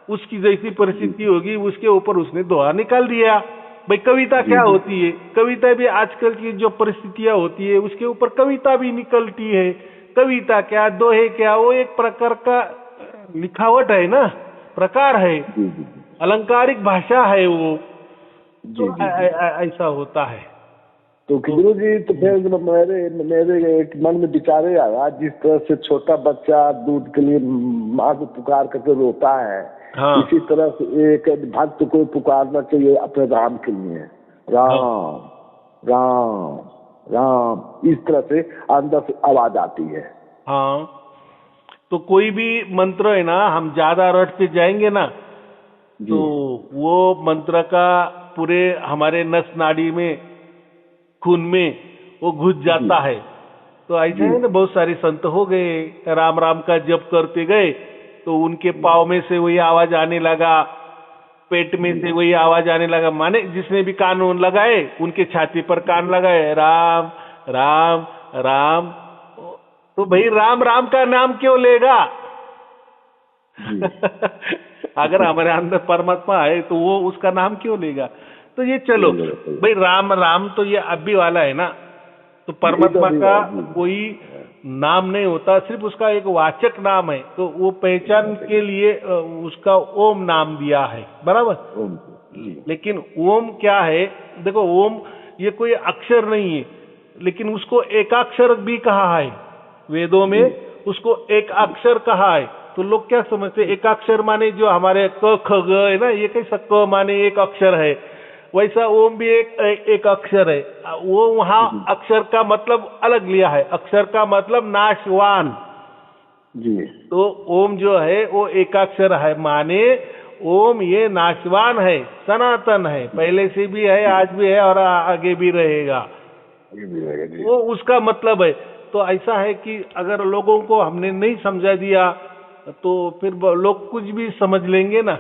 उसकी जैसी परिस्थिति होगी उसके ऊपर उसने दोहा निकाल दिया। भाई कविता क्या होती है? कविता भी आजकल की जो परिस्थितियां होती है उसके ऊपर कविता भी निकलती है। कविता क्या, दोहे क्या, वो एक प्रकार का लिखावट है ना, प्रकार है, अलंकारिक भाषा है वो, तो ऐसा होता है। तो गुरु जी, तो फिर मेरे मन में विचारे आया, जिस तरह से छोटा बच्चा दूध के लिए माँ को पुकार करके रोता है, हाँ। इसी तरह से एक भक्त को पुकारना चाहिए अपने राम के लिए, राम, हाँ। राम राम, इस तरह से अंदर से आवाज आती है। हाँ, तो कोई भी मंत्र है ना, हम ज्यादा रटते जाएंगे ना, तो वो मंत्र का पूरे हमारे नस नाड़ी में, खून में वो घुस जाता है। तो ऐसे है ना, बहुत सारे संत हो गए, राम राम का जप करते गए तो उनके पाँव में से वही आवाज आने लगा, पेट में से वही आवाज आने लगा। माने जिसने भी कान लगाए उनके छाती पर कान लगाए, राम राम राम। तो भाई राम राम का नाम क्यों लेगा? अगर हमारे अंदर परमात्मा है तो वो उसका नाम क्यों लेगा? तो ये चलो भाई राम राम तो ये अब भी वाला है ना, तो परमात्मा का कोई नाम नहीं होता, सिर्फ उसका एक वाचक नाम है। तो वो पहचान के लिए उसका ओम नाम दिया है, बराबर। लेकिन ओम क्या है, देखो ओम ये कोई अक्षर नहीं है, लेकिन उसको एकाक्षर भी कहा है वेदों में, उसको एक अक्षर कहा है। तो लोग क्या समझते, एकाक्षर माने जो हमारे क ख ग है ना, ये कैसा क माने एक अक्षर है, वैसा ओम भी एक अक्षर है। वो वहां अक्षर का मतलब अलग लिया है, अक्षर का मतलब नाशवान जी। तो ओम जो है वो एकाक्षर है, माने ओम ये नाशवान है, सनातन है, पहले से भी है, आज भी है और आगे भी रहेगा, वो उसका मतलब है। तो ऐसा है कि अगर लोगों को हमने नहीं समझा दिया तो फिर लोग कुछ भी समझ लेंगे ना।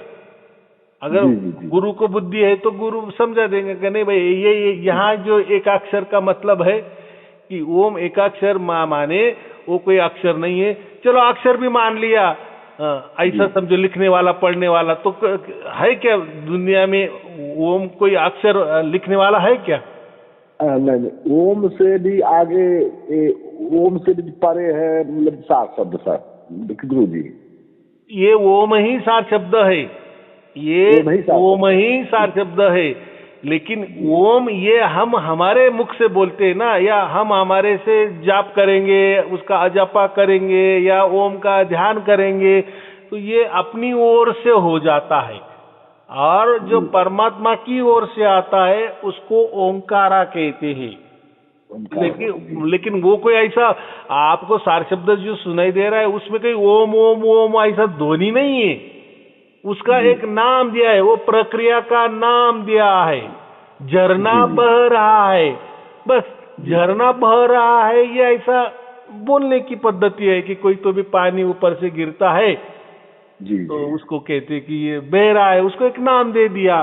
अगर गुरु को बुद्धि है तो गुरु समझा देंगे कि नहीं भाई ये यहाँ जो एकाक्षर का मतलब है कि ओम एकाक्षर माने वो कोई अक्षर नहीं है, चलो अक्षर भी मान लिया, ऐसा समझो लिखने वाला पढ़ने वाला। तो है क्या दुनिया में ओम कोई अक्षर लिखने वाला है क्या? नहीं, ओम से भी आगे, ओम से भी परे है, मतलब सात शब्द सर गुरु जी। ये ओम ही सात शब्द है, ये ओम ही सात शब्द है। लेकिन ओम ये हम हमारे मुख से बोलते हैं ना, या हम हमारे से जाप करेंगे, उसका अजापा करेंगे या ओम का ध्यान करेंगे, तो ये अपनी ओर से हो जाता है। और जो परमात्मा की ओर से आता है उसको ओंकारा कहते हैं। लेकिन वो कोई ऐसा आपको सार शब्द जो सुनाई दे रहा है उसमें कोई ओम ओम ओम ऐसा ध्वनि नहीं है, उसका एक नाम दिया है, वो प्रक्रिया का नाम दिया है। झरना बह रहा है, बस झरना बह रहा है, ये ऐसा बोलने की पद्धति है कि कोई तो भी पानी ऊपर से गिरता है तो उसको कहते कि ये बह रहा है, उसको एक नाम दे दिया।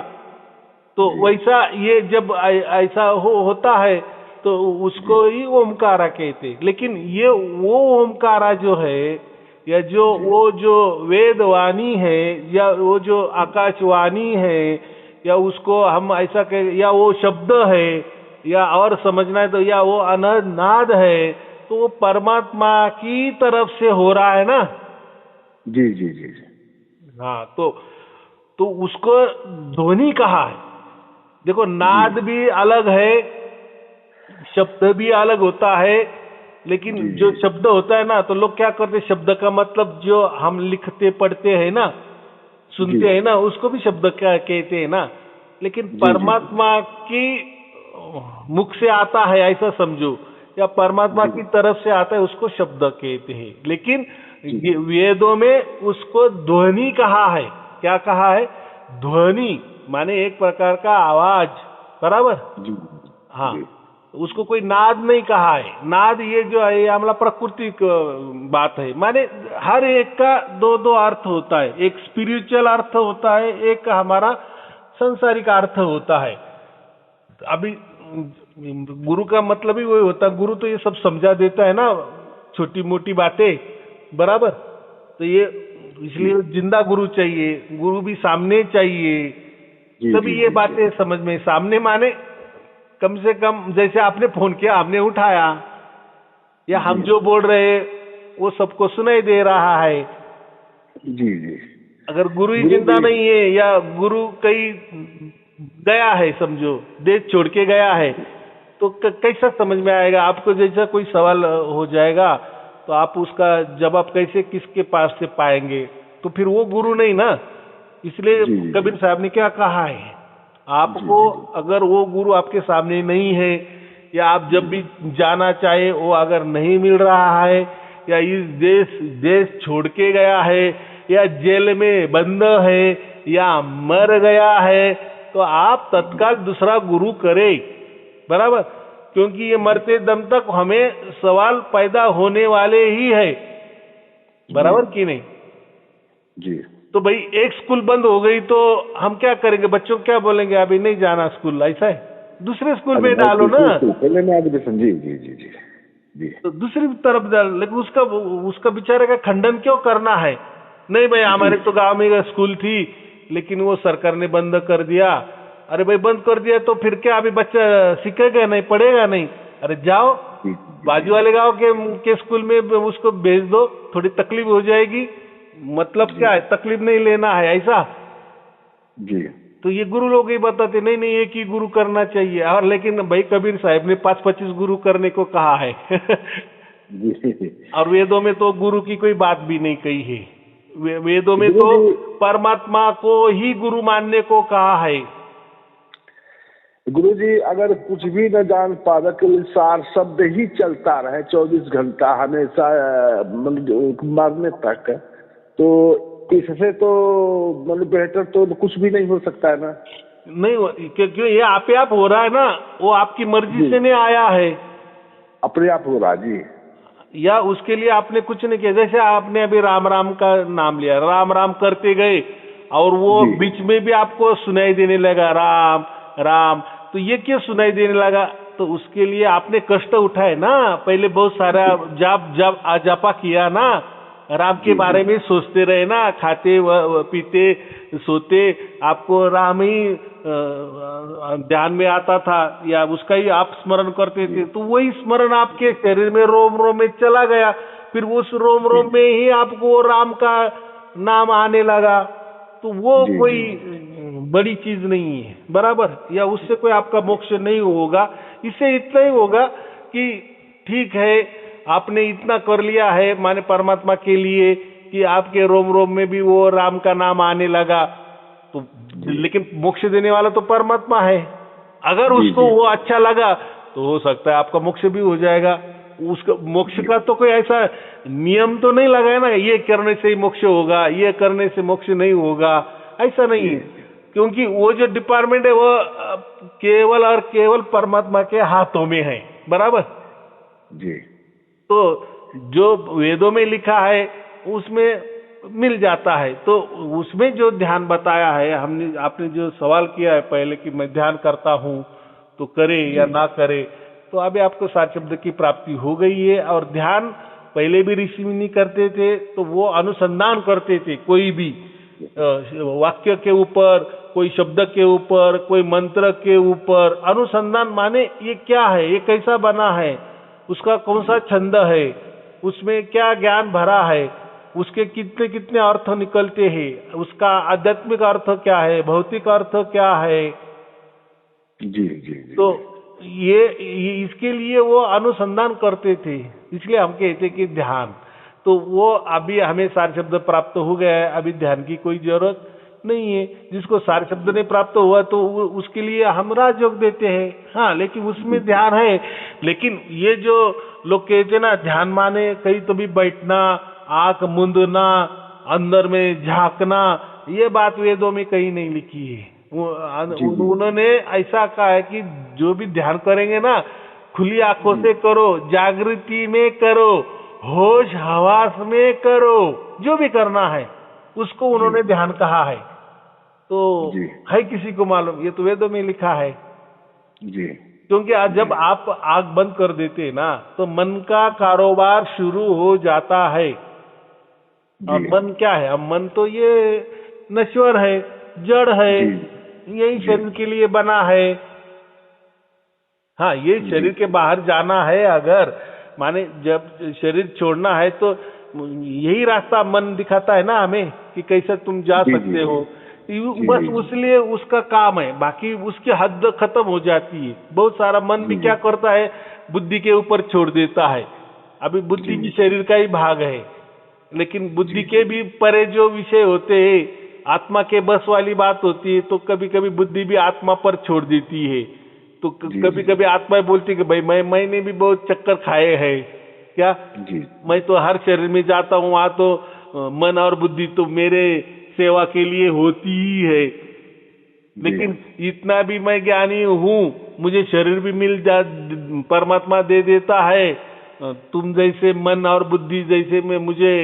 तो वैसा ये जब ऐसा होता है तो उसको ही ओमकारा कहते। लेकिन ये वो ओमकारा जो है, या जो वो जो वेदवाणी है, या वो जो आकाशवाणी है, या उसको हम ऐसा कह, या वो शब्द है, या और समझना है तो या वो अनाद है, तो वो परमात्मा की तरफ से हो रहा है ना। जी जी जी। हाँ, तो उसको ध्वनि कहा है। देखो नाद भी अलग है, शब्द भी अलग होता है, लेकिन जो शब्द होता है ना, तो लोग क्या करते, शब्द का मतलब जो हम लिखते पढ़ते हैं ना, सुनते हैं ना, उसको भी शब्द क्या कहते हैं ना। लेकिन परमात्मा की मुख से आता है ऐसा समझो, या परमात्मा की तरफ से आता है, उसको शब्द कहते हैं। लेकिन वेदों में उसको ध्वनि कहा है। क्या कहा है? ध्वनि माने एक प्रकार का आवाज, बराबर। हाँ, उसको कोई नाद नहीं कहा है। नाद ये जो है ये हमारा प्रकृति बात है, माने हर एक का दो दो अर्थ होता है, एक स्पिरिचुअल अर्थ होता है, एक हमारा संसारिक अर्थ होता है। अभी गुरु का मतलब ही वही होता है, गुरु तो ये सब समझा देता है ना, छोटी मोटी बातें, बराबर। तो ये इसलिए जिंदा गुरु चाहिए, गुरु भी सामने चाहिए, तभी ये बातें समझ में। सामने माने कम से कम जैसे आपने फोन किया, आपने उठाया, या हम जो बोल रहे वो सबको सुनाई दे रहा है। जी जी। अगर गुरु ही जिंदा नहीं है, या गुरु कहीं गया है, समझो देश छोड़ के गया है, तो कैसा समझ में आएगा आपको? जैसा कोई सवाल हो जाएगा तो आप उसका जवाब कैसे किसके पास से पाएंगे? तो फिर वो गुरु नहीं ना। इसलिए कबीर साहब ने क्या कहा है, आपको अगर वो गुरु आपके सामने नहीं है, या आप जब भी जाना चाहे वो अगर नहीं मिल रहा है, या इस देश छोड़ के गया है, या जेल में बंद है, या मर गया है, तो आप तत्काल दूसरा गुरु करें, बराबर। क्योंकि ये मरते दम तक हमें सवाल पैदा होने वाले ही है, बराबर कि नहीं जी। तो भाई एक स्कूल बंद हो गई तो हम क्या करेंगे? बच्चों को क्या बोलेंगे? अभी नहीं जाना स्कूल, ऐसा है? दूसरे स्कूल में डालो ना, पहले मैं आपको समझी। जी जी जी जी। तो दूसरी तरफ डाल। लेकिन उसका बेचारे का खंडन क्यों करना है? नहीं भाई हमारे तो गांव में स्कूल थी, लेकिन वो सरकार ने बंद कर दिया। अरे भाई बंद कर दिया तो फिर क्या, अभी बच्चा सीखेगा नहीं, पढ़ेगा नहीं? अरे जाओ जी बाजू वाले गांव के स्कूल में उसको भेज दो, थोड़ी तकलीफ हो जाएगी, मतलब क्या है, तकलीफ नहीं लेना है, ऐसा। जी तो ये गुरु लोग ही बताते नहीं नहीं एक ही गुरु करना चाहिए। और लेकिन भाई कबीर साहब ने 5-25 गुरु करने को कहा है। जी। और वेदों में तो गुरु की कोई बात भी नहीं कही है। वेदों में गुरु तो जी, परमात्मा को ही गुरु मानने को कहा है। गुरु जी अगर कुछ भी न जान पावे, केवल सार शब्द ही चलता रहे 24 घंटा हमेशा, मतलब मरने तक, तो इससे तो मतलब बेहतर तो कुछ भी नहीं हो सकता है ना। नहीं, क्योंकि ये आपे आप हो रहा है ना, वो आपकी मर्जी जी से नहीं आया है, अपने आप हो रहा जी। या उसके लिए आपने कुछ नहीं किया। जैसे आपने अभी राम राम का नाम लिया, राम राम करते गए और वो जी बीच में भी आपको सुनाई देने लगा राम राम, तो ये क्यों सुनाई देने लगा? तो उसके लिए आपने कष्ट उठाए ना, पहले बहुत सारा जाप जब जापा किया ना, राम के जी बारे में सोचते रहे ना, खाते पीते सोते आपको राम ही ध्यान में आता था, या उसका ही आप स्मरण करते थे, तो वही स्मरण आपके शरीर में रोम रोम में चला गया, फिर उस रोम रोम में ही आपको राम का नाम आने लगा। तो वो जी कोई जी बड़ी चीज नहीं है, बराबर, या उससे कोई आपका मोक्ष नहीं होगा। इससे इतना ही होगा कि ठीक है आपने इतना कर लिया है माने परमात्मा के लिए कि आपके रोम रोम में भी वो राम का नाम आने लगा, तो लेकिन मोक्ष देने वाला तो परमात्मा है। अगर जी उसको जी वो अच्छा लगा तो हो सकता है आपका मोक्ष भी हो जाएगा। उसका मोक्ष का तो कोई ऐसा नियम तो नहीं लगा है ना, ये करने से ही मोक्ष होगा, ये करने से मोक्ष नहीं होगा, ऐसा नहीं है। क्योंकि वो जो डिपार्टमेंट है वो केवल और केवल परमात्मा के हाथों में है, बराबर। जी तो जो वेदों में लिखा है उसमें मिल जाता है। तो उसमें जो ध्यान बताया है, हमने आपने जो सवाल किया है पहले कि मैं ध्यान करता हूं तो करे या ना करे, तो अभी आपको सार शब्द की प्राप्ति हो गई है। और ध्यान पहले भी ऋषि मुनि करते थे, तो वो अनुसंधान करते थे, कोई भी वाक्य के ऊपर, कोई शब्द के ऊपर, कोई मंत्र के ऊपर अनुसंधान, माने ये क्या है, ये कैसा बना है, उसका कौन सा छंद है, उसमें क्या ज्ञान भरा है, उसके कितने कितने अर्थ निकलते हैं, उसका आध्यात्मिक अर्थ क्या है, भौतिक अर्थ क्या है। जी जी जी तो ये इसके लिए वो अनुसंधान करते थे, इसलिए हम कहते कि ध्यान। तो वो अभी हमें सार शब्द प्राप्त हो गया है, अभी ध्यान की कोई जरूरत नहीं है। जिसको सार शब्द नहीं प्राप्त हुआ तो उसके लिए हम राजयोग देते हैं, हाँ, लेकिन उसमें ध्यान है। लेकिन ये जो लोग कहते हैं ना ध्यान माने कहीं तो भी बैठना, आंख मूंदना, अंदर में झांकना, ये बात वेदों में कहीं नहीं लिखी है। उन्होंने ऐसा कहा है कि जो भी ध्यान करेंगे ना, खुली आंखों से करो, जागृति में करो, होश हवास में करो, जो भी करना है उसको उन्होंने ध्यान कहा है। तो है किसी को मालूम? ये तो वेदों में लिखा है। जी क्योंकि आज जब आप आंख बंद कर देते हैं ना, तो मन का कारोबार शुरू हो जाता है। और मन क्या है? अब मन तो ये नश्वर है, जड़ है, यही शरीर के लिए बना है। हाँ, ये शरीर के बाहर जाना है, अगर माने जब शरीर छोड़ना है तो यही रास्ता मन दिखाता है ना हमें कि कैसे तुम जा सकते हो। बस उसलिए उसका काम है, बाकी उसकी हद खत्म हो जाती है। बहुत सारा मन भी क्या करता है, बुद्धि के ऊपर छोड़ देता है। अभी बुद्धि भी शरीर का ही भाग है, लेकिन बुद्धि के भी परे जो विषय होते हैं, आत्मा के बस वाली बात होती है, तो कभी कभी बुद्धि भी आत्मा पर छोड़ देती है। तो कभी कभी आत्मा बोलती है कि भाई मैंने भी बहुत चक्कर खाए हैं, क्या मैं तो हर शरीर में जाता हूँ, वहां तो मन और बुद्धि तो मेरे सेवा के लिए होती ही है, लेकिन इतना भी मैं ज्ञानी हूँ, मुझे शरीर भी परमात्मा दे देता है, तुम जैसे मन और बुद्धि जैसे में मुझे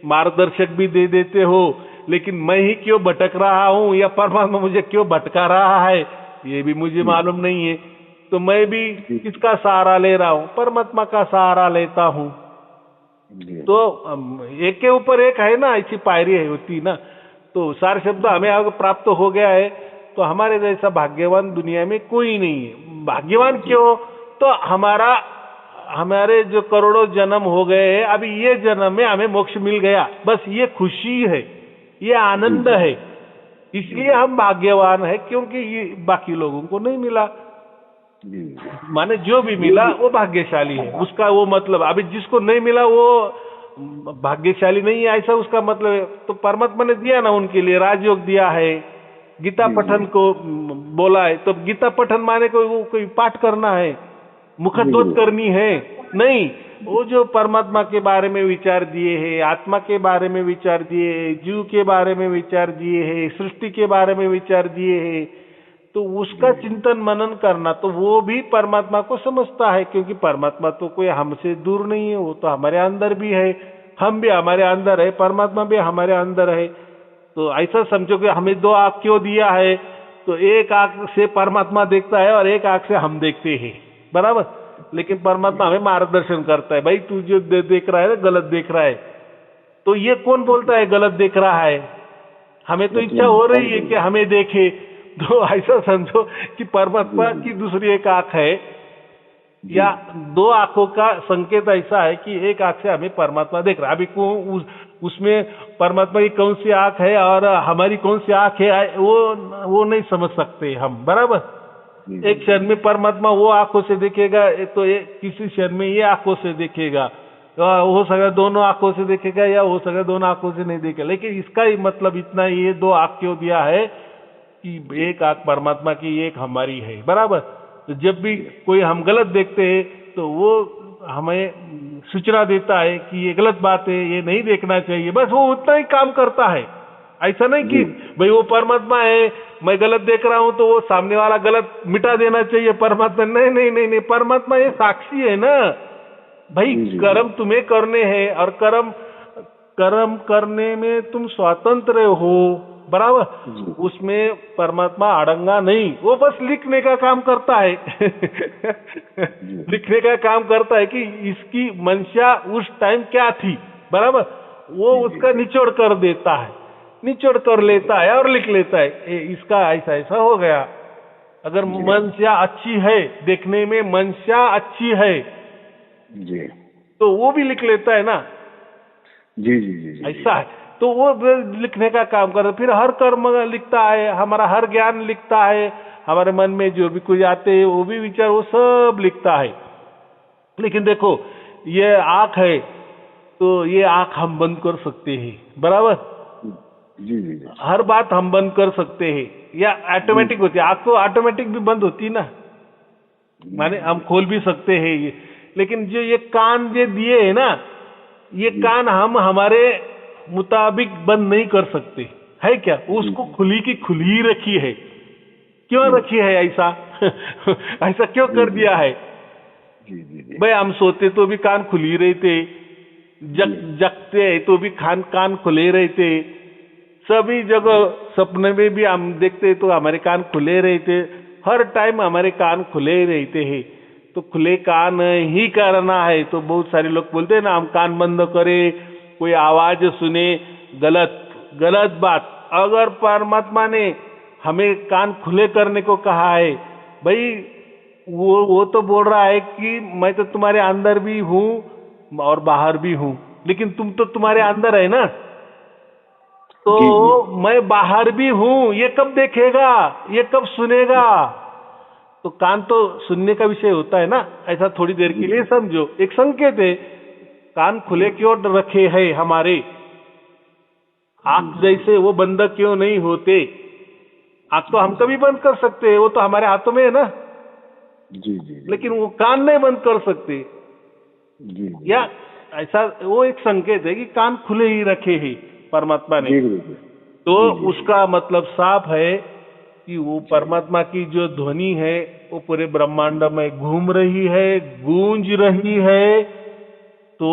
मार्गदर्शक भी दे देते हो, लेकिन मैं ही क्यों भटक रहा हूँ या परमात्मा मुझे क्यों भटका रहा है, ये भी मुझे मालूम नहीं है। तो मैं भी किसका सहारा ले रहा हूँ? परमात्मा का सहारा लेता हूँ। तो एक के ऊपर एक है ना, ऐसी पायरी है होती ना। तो सार शब्द हमें अगर प्राप्त हो गया है तो हमारे जैसा भाग्यवान दुनिया में कोई नहीं है। भाग्यवान क्यों? तो हमारा हमारे जो करोड़ों जन्म हो गए हैं, अभी ये जन्म में हमें मोक्ष मिल गया, बस ये खुशी है, ये आनंद है, इसलिए हम भाग्यवान है, क्योंकि ये बाकी लोगों को नहीं मिला। माने जो भी मिला वो भाग्यशाली है, उसका वो मतलब। अभी जिसको नहीं मिला वो भाग्यशाली नहीं है, ऐसा उसका मतलब है। तो परमात्मा ने दिया ना उनके लिए, राजयोग दिया है, गीता पठन को बोला है। तो गीता पठन माने कोई पाठ करना है, मुखत्वत करनी है नहीं। वो जो परमात्मा के बारे में विचार दिए हैं, आत्मा के बारे में विचार दिए हैं, जीव के बारे में विचार दिए हैं, सृष्टि के बारे में विचार दिए हैं, तो उसका चिंतन मनन करना, तो वो भी परमात्मा को समझता है। क्योंकि परमात्मा तो कोई हमसे दूर नहीं है, वो तो हमारे अंदर भी है, हम भी हमारे अंदर है, परमात्मा भी हमारे अंदर है। तो ऐसा समझो कि हमें दो आंख क्यों दिया है, तो एक आंख से परमात्मा देखता है और एक आंख से हम देखते हैं, बराबर। लेकिन परमात्मा हमें मार्गदर्शन करता है, भाई तू जो देख रहा है गलत देख रहा है। तो ये कौन बोलता है गलत देख रहा है? हमें तो इच्छा हो रही है कि हमें देखे। तो ऐसा समझो कि परमात्मा की दूसरी एक आंख है, या दो आंखों का संकेत ऐसा है कि एक आंख से हमें परमात्मा देख रहा है। अभी उसमें परमात्मा की कौन सी आंख है और हमारी कौन सी आंख है, वो नहीं समझ सकते हम, बराबर। एक क्षण में परमात्मा वो आंखों से देखेगा, तो किसी क्षण में ये आंखों से देखेगा, हो सके दोनों आंखों से देखेगा, या हो सके दोनों आंखों से नहीं देखेगा। लेकिन इसका ही मतलब इतना ही, ये दो आंख क्यों दिया है कि एक आंख परमात्मा की, एक हमारी है, बराबर। तो जब भी कोई हम गलत देखते हैं तो वो हमें सूचना देता है कि ये गलत बात है, ये नहीं देखना चाहिए, बस वो उतना ही काम करता है। ऐसा नहीं कि भाई वो परमात्मा है, मैं गलत देख रहा हूं तो वो सामने वाला गलत मिटा देना चाहिए परमात्मा। नहीं नहीं नहीं नहीं, परमात्मा ये साक्षी है ना भाई। कर्म तुम्हें करने हैं और कर्म करने में तुम स्वतंत्र हो, बराबर। उसमें परमात्मा अड़ंगा नहीं, वो बस लिखने का काम करता है। लिखने का काम करता है कि इसकी मंशा उस टाइम क्या थी, बराबर। वो उसका निचोड़ कर देता है, निचोड़ कर लेता है और लिख लेता है, इसका ऐसा ऐसा हो गया। अगर मंशा अच्छी है, देखने में मंशा अच्छी है जी, तो वो भी लिख लेता है ना। जी जी जी, ऐसा है। तो वो लिखने का काम करता है। फिर हर कर्म लिखता है, हमारा हर ज्ञान लिखता है, हमारे मन में जो भी कुछ आते हैं वो भी विचार, वो सब लिखता है। लेकिन देखो ये आंख है, तो ये आंख हम बंद कर सकते हैं, बराबर। जी जी, हर बात हम बंद कर सकते हैं, या ऑटोमेटिक होती है आंख, तो ऑटोमेटिक भी बंद होती है ना, माने हम खोल भी सकते हैं ये। लेकिन जो ये कान जो दिए है ना, ये कान हम हमारे मुताबिक बंद नहीं कर सकते, है क्या? उसको खुली की खुली ही रखी है। क्यों रखी है ऐसा? ऐसा क्यों कर दिया है? भाई हम सोते तो भी कान खुली रहते, जगते तो भी कान खुले रहते, सभी जगह सपने में भी हम देखते तो हमारे कान खुले रहते, हर टाइम हमारे कान खुले रहते हैं। तो खुले कान ही करना है। तो बहुत सारे लोग बोलते हैं ना, हम कान बंद करें, कोई आवाज सुने, गलत बात। अगर परमात्मा ने हमें कान खुले करने को कहा है, भाई वो तो बोल रहा है कि मैं तो तुम्हारे अंदर भी हूं और बाहर भी हूं, लेकिन तुम तो तुम्हारे अंदर है ना, तो जी। मैं बाहर भी हूं, ये कब देखेगा, ये कब सुनेगा? तो कान तो सुनने का विषय होता है ना, ऐसा थोड़ी देर के लिए समझो, एक संकेत है। कान खुले क्यों रखे हैं हमारे? आंख जैसे वो बंद क्यों नहीं होते? आंख तो हम कभी बंद कर सकते हैं, वो तो हमारे हाथों में है ना। जी जी, लेकिन वो कान नहीं बंद कर सकते जी। या ऐसा वो एक संकेत है कि कान खुले ही रखे हैं परमात्मा ने। तो उसका मतलब साफ है कि वो परमात्मा की जो ध्वनि है वो पूरे ब्रह्मांड में घूम रही है, गूंज रही है। तो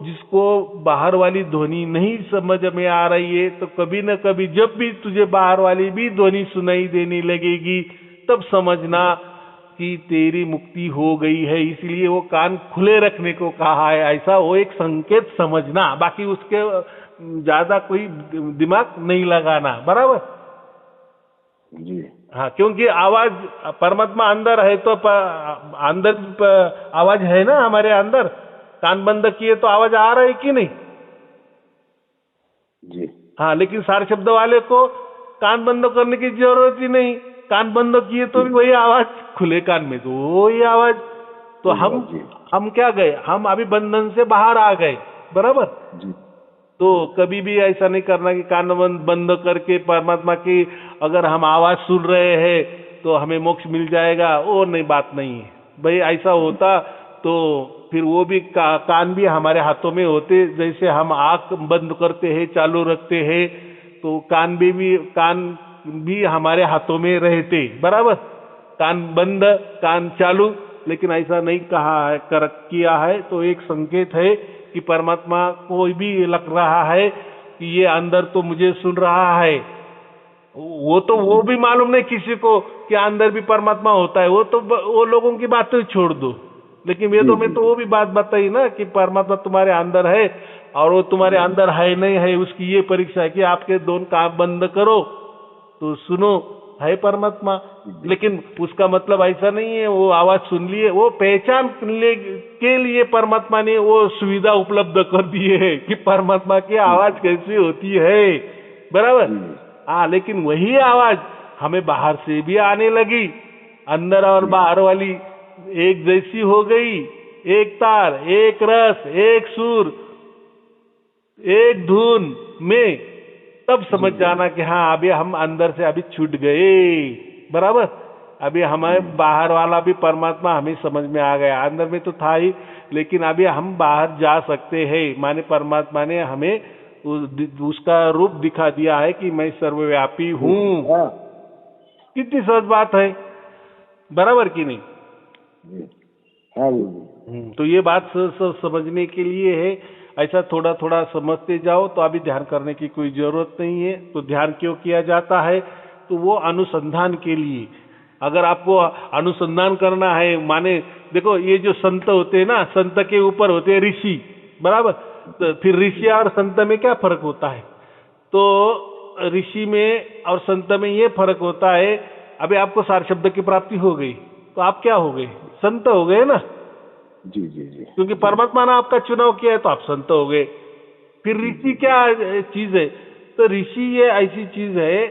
जिसको बाहर वाली ध्वनि नहीं समझ में आ रही है, तो कभी न कभी जब भी तुझे बाहर वाली भी ध्वनि सुनाई देने लगेगी, तब समझना कि तेरी मुक्ति हो गई है। इसलिए वो कान खुले रखने को कहा है, ऐसा वो एक संकेत समझना, बाकी उसके ज्यादा कोई दिमाग नहीं लगाना, बराबर। जी हाँ, क्योंकि आवाज परमात्मा अंदर है तो अंदर आवाज है ना हमारे अंदर। कान बंद किए तो आवाज आ रहा है कि नहीं? जी हाँ, लेकिन सार शब्द वाले को कान बंद करने की जरूरत ही नहीं। कान बंद किए तो भी वही आवाज, खुले कान में तो वही आवाज। तो जी हम क्या गए, हम अभी बंधन से बाहर आ गए, बराबर। जी तो कभी भी ऐसा नहीं करना कि कान बंद करके परमात्मा की अगर हम आवाज सुन रहे हैं तो हमें मोक्ष मिल जाएगा, वो नहीं, बात नहीं है भाई। ऐसा होता तो फिर वो भी कान भी हमारे हाथों में होते। जैसे हम आंख बंद करते हैं, चालू रखते हैं, तो कान भी हमारे हाथों में रहते, बराबर। कान बंद, कान चालू, लेकिन ऐसा नहीं कहा है, किया है। तो एक संकेत है कि परमात्मा को भी लग रहा है कि ये अंदर तो मुझे सुन रहा है। वो भी मालूम नहीं किसी को कि अंदर भी परमात्मा होता है। वो लोगों की बात तो छोड़ दो, लेकिन वेदों में तो वो भी बात बताई ना कि परमात्मा तुम्हारे अंदर है, और वो तुम्हारे अंदर है नहीं है उसकी ये परीक्षा है कि आपके दोनों कान बंद करो तो सुनो, है परमात्मा। लेकिन उसका मतलब ऐसा नहीं है वो आवाज सुन लिए, वो पहचान के लिए परमात्मा ने वो सुविधा उपलब्ध कर दी है कि परमात्मा की आवाज कैसी होती है, बराबर। हाँ, लेकिन वही आवाज हमें बाहर से भी आने लगी, अंदर और बाहर वाली एक जैसी हो गई। एक तार, एक रस, एक सुर, एक धुन में, तब समझ जाना कि हाँ अभी हम अंदर से अभी छूट गए, बराबर। अभी हमारे बाहर वाला भी परमात्मा हमें समझ में आ गया, अंदर में तो था ही, लेकिन अभी हम बाहर जा सकते हैं। माने परमात्मा ने हमें उसका रूप दिखा दिया है कि मैं सर्वव्यापी हूँ। कितनी सहज बात है, बराबर कि नहीं? तो ये बात समझने के लिए है। ऐसा थोड़ा थोड़ा समझते जाओ तो अभी ध्यान करने की कोई जरूरत नहीं है। तो ध्यान क्यों किया जाता है? तो वो अनुसंधान के लिए। अगर आपको अनुसंधान करना है, माने देखो ये जो संत होते हैं ना, संत के ऊपर होते हैं ऋषि, बराबर। तो फिर ऋषि और संत में क्या फर्क होता है? तो ऋषि में और संत में ये फर्क होता है, अभी आपको सार शब्द की प्राप्ति हो गई तो आप क्या हो गए? संत हो गए ना। जी जी जी, क्योंकि परमात्मा ने आपका चुनाव किया है तो आप संत हो गए। फिर ऋषि क्या चीज है? तो ऋषि ये ऐसी चीज है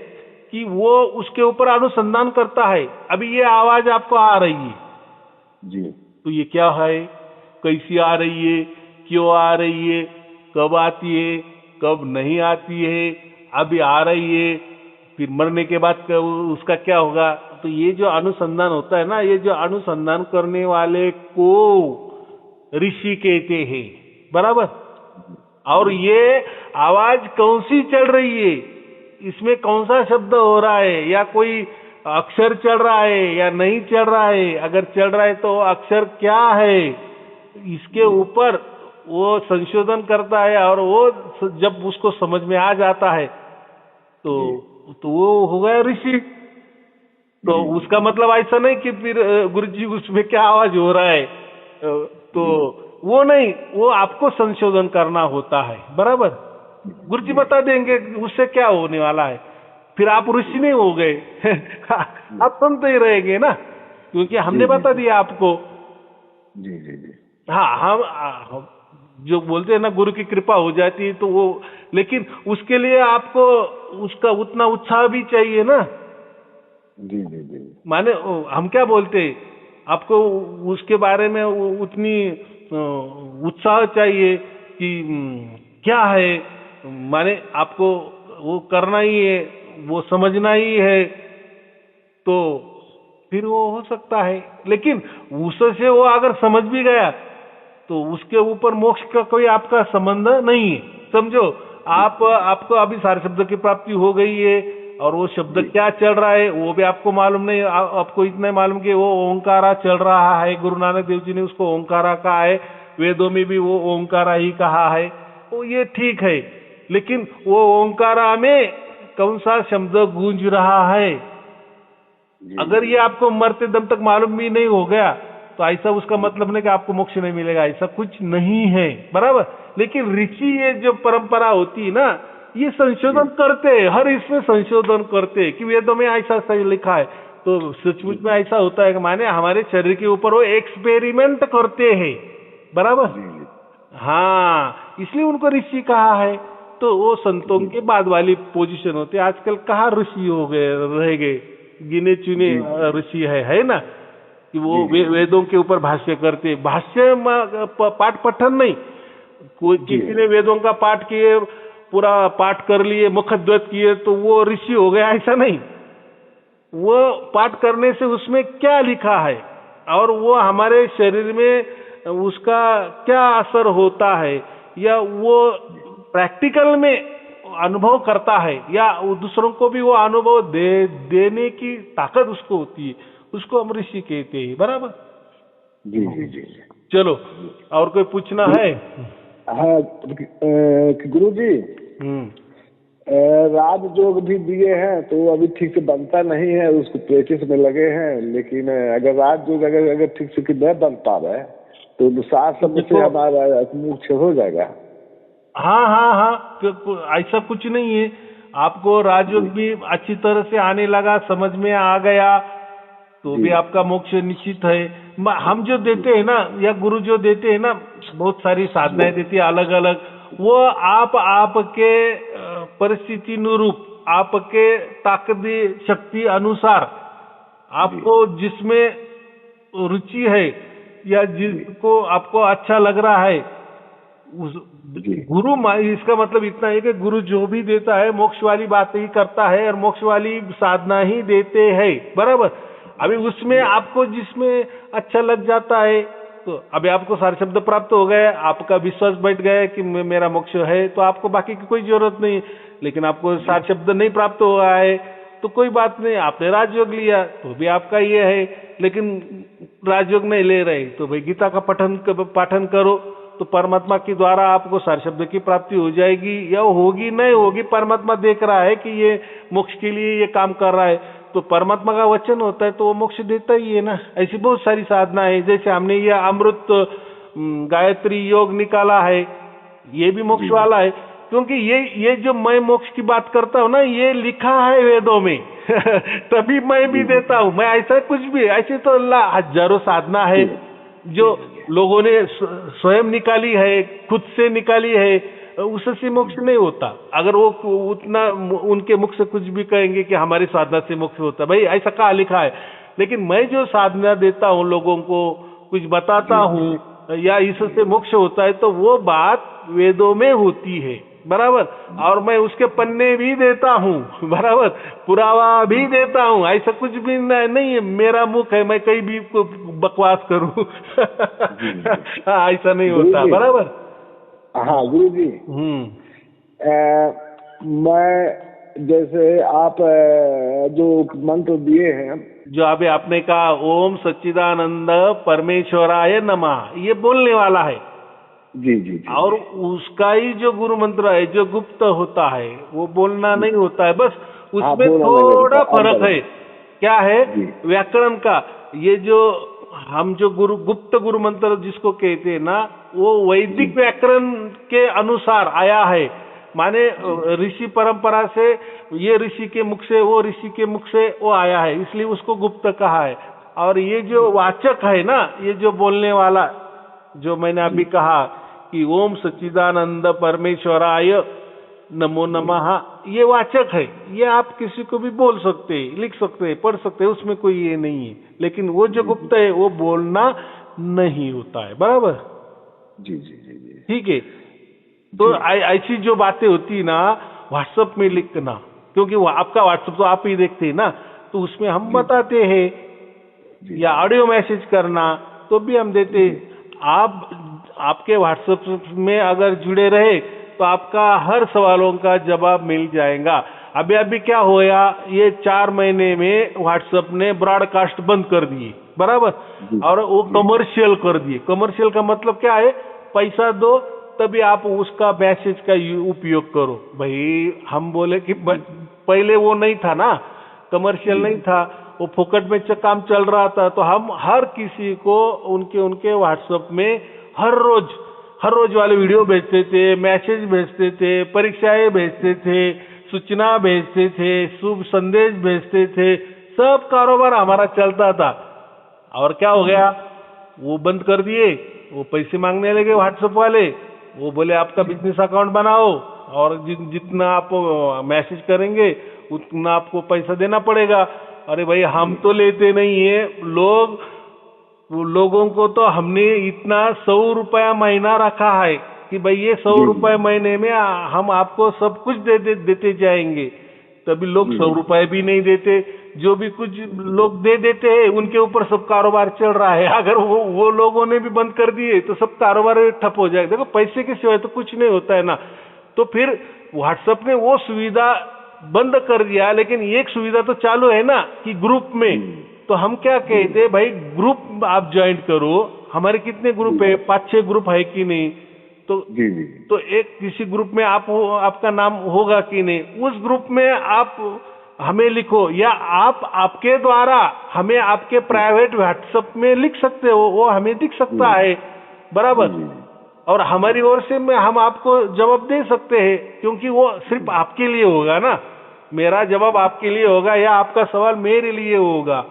कि वो उसके ऊपर अनुसंधान करता है। अभी ये आवाज आपको आ रही है जी, तो ये क्या है, कैसी आ रही है, क्यों आ रही है, कब आती है, कब नहीं आती है, अभी आ रही है, फिर मरने के बाद उसका क्या होगा? तो ये जो अनुसंधान होता है ना, ये जो अनुसंधान करने वाले को ऋषि कहते हैं, बराबर। और ये आवाज कौन सी चल रही है, इसमें कौन सा शब्द हो रहा है, या कोई अक्षर चल रहा है या नहीं चल रहा है, अगर चल रहा है तो अक्षर क्या है, इसके ऊपर वो संशोधन करता है। और वो जब उसको समझ में आ जाता है तो वो हो गया ऋषि। तो उसका मतलब ऐसा नहीं कि फिर गुरुजी उसमें क्या आवाज हो रहा है, तो वो नहीं, वो आपको संशोधन करना होता है, बराबर। गुरुजी बता देंगे उससे क्या होने वाला है, फिर आप ऋषि नहीं हो गए आप संत ही रहेंगे ना, क्योंकि हमने बता दिया आपको। जी जी जी, हाँ, हम जो बोलते हैं ना गुरु की कृपा हो जाती है तो वो, लेकिन उसके लिए आपको उसका उतना उत्साह भी चाहिए ना। जी जी जी, माने हम क्या बोलते हैं, आपको उसके बारे में उतनी उत्साह चाहिए कि क्या है, माने आपको वो करना ही है, वो समझना ही है, तो फिर वो हो सकता है। लेकिन उससे वो अगर समझ भी गया तो उसके ऊपर मोक्ष का कोई आपका संबंध नहीं है, समझो। आपको अभी सारे शब्द की प्राप्ति हो गई है, और वो शब्द क्या चल रहा है वो भी आपको मालूम नहीं। आपको इतना ही मालूम कि वो ओंकारा चल रहा है, गुरु नानक देव जी ने उसको ओंकारा कहा है, वेदों में भी वो ओंकारा ही कहा है, तो ये ठीक है। लेकिन वो ओंकारा में कौन सा शब्द गूंज रहा है, अगर ये आपको मरते दम तक मालूम भी नहीं हो गया तो ऐसा उसका मतलब नहीं कि आपको मोक्ष नहीं मिलेगा, ऐसा कुछ नहीं है, बराबर। लेकिन ऋषि ये जो परंपरा होती है ना, ये संशोधन करते हैं, हर इसमें संशोधन करते हैं कि वेदों में ऐसा सही लिखा है। तो सचमुच में ऐसा होता है कि माने हमारे शरीर के ऊपर वो एक्सपेरिमेंट करते हैं, बराबर। हाँ, इसलिए उनको ऋषि कहा है। तो वो संतों के बाद वाली पोजीशन होती है। आजकल कहाँ ऋषि हो गए, रह गए, गिने चुने ऋषि है ना, कि वो वेदों के ऊपर भाष्य करते। भाष्य पाठ पठन नहीं, कोई किसी ने वेदों का पाठ किए, पूरा पाठ कर लिए, मुखद्वत किए तो वो ऋषि हो गया, ऐसा नहीं। वो पाठ करने से उसमें क्या लिखा है और वो हमारे शरीर में उसका क्या असर होता है, या वो प्रैक्टिकल में अनुभव करता है, या दूसरों को भी वो अनुभव देने की ताकत उसको होती है, उसको हम ऋषि कहते हैं, बराबर। जी जी जी। चलो, और कोई पूछना है? हाँ गुरु जी, राजयोग भी दिए हैं तो अभी ठीक से बनता नहीं है, उसको प्रैक्टिस में लगे हैं। लेकिन अगर राजयोग अगर ठीक से नहीं बन पा रहा है तो सात समय से हमारा मोक्ष हो जाएगा। हाँ हाँ हाँ, ऐसा कुछ नहीं है। आपको राजयोग भी अच्छी तरह से आने लगा, समझ में आ गया तो भी आपका मोक्ष निश्चित है। हम जो देते हैं ना, या गुरु जो देते हैं ना, बहुत सारी साधनाएं देती है अलग अलग, वो आपके परिस्थिति अनुरूप, आपके ताकती शक्ति अनुसार, आपको जिसमें रुचि है या जिसको आपको अच्छा लग रहा है, उस गुरु, इसका मतलब इतना है कि गुरु जो भी देता है मोक्ष वाली बात ही करता है और मोक्ष वाली साधना ही देते हैं, बराबर। अभी उसमें आपको जिसमें अच्छा लग जाता है, तो अभी आपको सारे शब्द प्राप्त हो गए, आपका विश्वास बैठ गया कि मेरा मोक्ष है, तो आपको बाकी की कोई जरूरत नहीं। लेकिन आपको सारे शब्द नहीं प्राप्त हुआ है तो कोई बात नहीं, आपने राजयोग लिया तो भी आपका ये है। लेकिन राजयोग नहीं ले रहे तो भाई गीता का पाठन करो, तो परमात्मा के द्वारा आपको सारे शब्द की प्राप्ति हो जाएगी, या होगी नहीं होगी, परमात्मा देख रहा है कि ये मोक्ष के लिए ये काम कर रहा है, तो परमात्मा का वचन होता है तो वो मोक्ष देता ही है ना। ऐसी बहुत सारी साधना है, जैसे हमने ये अमृत गायत्री योग निकाला है, ये भी मोक्ष वाला है, क्योंकि ये जो मैं मोक्ष की बात करता हूँ ना, ये लिखा है वेदों में तभी मैं भी देता हूँ। मैं ऐसा कुछ भी, ऐसे तो हजारों साधना है जो लोगों ने स्वयं निकाली है, खुद से निकाली है, उससे मोक्ष नहीं होता। अगर वो उतना उनके मुख से कुछ भी कहेंगे कि हमारी साधना से मोक्ष होता है, भाई ऐसा कहाँ लिखा है। लेकिन मैं जो साधना देता हूँ, लोगों को कुछ बताता हूँ, या इससे मोक्ष होता है, तो वो बात वेदों में होती है, बराबर। और मैं उसके पन्ने भी देता हूँ, बराबर, पुरावा भी देता हूँ। ऐसा कुछ भी नहीं है, मेरा मुख है, मैं कहीं भी बकवास करूँ ऐसा नहीं होता, बराबर। हाँ गुरु जी, मैं जैसे आप जो मंत्र दिए हैं, जो अभी आपने कहा ओम सच्चिदानंद परमेश्वराय नमः, ये बोलने वाला है। जी जी जी। और उसका ही जो गुरु मंत्र है, जो गुप्त होता है, वो बोलना नहीं होता है, बस उसमें थोड़ा फर्क है। क्या है? व्याकरण का। ये जो हम जो गुप्त गुरु मंत्र जिसको कहते हैं ना, वो वैदिक व्याकरण के अनुसार आया है। माने ऋषि परंपरा से, ये ऋषि के मुख से, वो ऋषि के मुख से वो आया है, इसलिए उसको गुप्त कहा है। और ये जो वाचक है ना, ये जो बोलने वाला, जो मैंने अभी कहा कि ओम सच्चिदानंद परमेश्वराय नमो नमः, ये वाचक है। ये आप किसी को भी बोल सकते हैं, लिख सकते हैं, पढ़ सकते हैं, उसमें कोई ये नहीं है। लेकिन वो जो गुप्त है वो बोलना नहीं होता है, बराबर। जी जी जी जी, ठीक है। तो ऐसी जो बातें होती है ना, व्हाट्सएप में लिखना, क्योंकि वो आपका व्हाट्सएप तो आप ही देखते हैं ना, तो उसमें हम बताते हैं, या ऑडियो मैसेज करना तो भी हम देते हैं। आपके व्हाट्सएप में अगर जुड़े रहे तो आपका हर सवालों का जवाब मिल जाएगा। अभी क्या होया, ये 4 महीने में व्हाट्सएप ने ब्रॉडकास्ट बंद कर दिए, बराबर, और वो कमर्शियल कर दिए। कमर्शियल का मतलब क्या है? पैसा दो तभी आप उसका मैसेज का उपयोग करो। भाई हम बोले कि पहले वो नहीं था ना, कमर्शियल नहीं था, वो फोकट में काम चल रहा था, तो हम हर किसी को उनके व्हाट्सएप में हर रोज हर रोज वाले वीडियो भेजते थे, मैसेज भेजते थे, परीक्षाएं भेजते थे, सूचना भेजते थे, शुभ संदेश भेजते थे, सब कारोबार हमारा चलता था। और क्या हो गया, वो बंद कर दिए, वो पैसे मांगने लगे व्हाट्सएप वाले, वो बोले आपका बिजनेस अकाउंट बनाओ और जितना आप मैसेज करेंगे उतना आपको पैसा देना पड़ेगा। अरे भाई हम तो लेते नहीं है, लोगों को तो हमने इतना 100 रुपया महीना रखा है कि भाई ये 100 रुपए महीने में हम आपको सब कुछ देते जाएंगे। तभी लोग 100 रुपए भी नहीं देते, जो भी कुछ लोग दे देते हैं उनके ऊपर सब कारोबार चल रहा है। अगर वो लोगों ने भी बंद कर दिए तो सब कारोबार ठप हो जाएगा। देखो पैसे के सिवाय तो कुछ नहीं होता है ना। तो फिर व्हाट्सएप ने वो सुविधा बंद कर दिया, लेकिन एक सुविधा तो चालू है ना कि ग्रुप में। तो हम क्या कहते हैं, भाई ग्रुप आप ज्वाइन करो। हमारे कितने ग्रुप है, 5-6 ग्रुप है कि नहीं, तो एक किसी ग्रुप में आपका नाम होगा कि नहीं, उस ग्रुप में आप हमें लिखो, या आप आपके द्वारा हमें आपके प्राइवेट व्हाट्सएप में लिख सकते हो, वो हमें दिख सकता है बराबर। और हमारी ओर से हम आपको जवाब दे सकते हैं, क्योंकि वो सिर्फ आपके लिए होगा ना, मेरा जवाब आपके लिए होगा या आपका सवाल मेरे लिए होगा।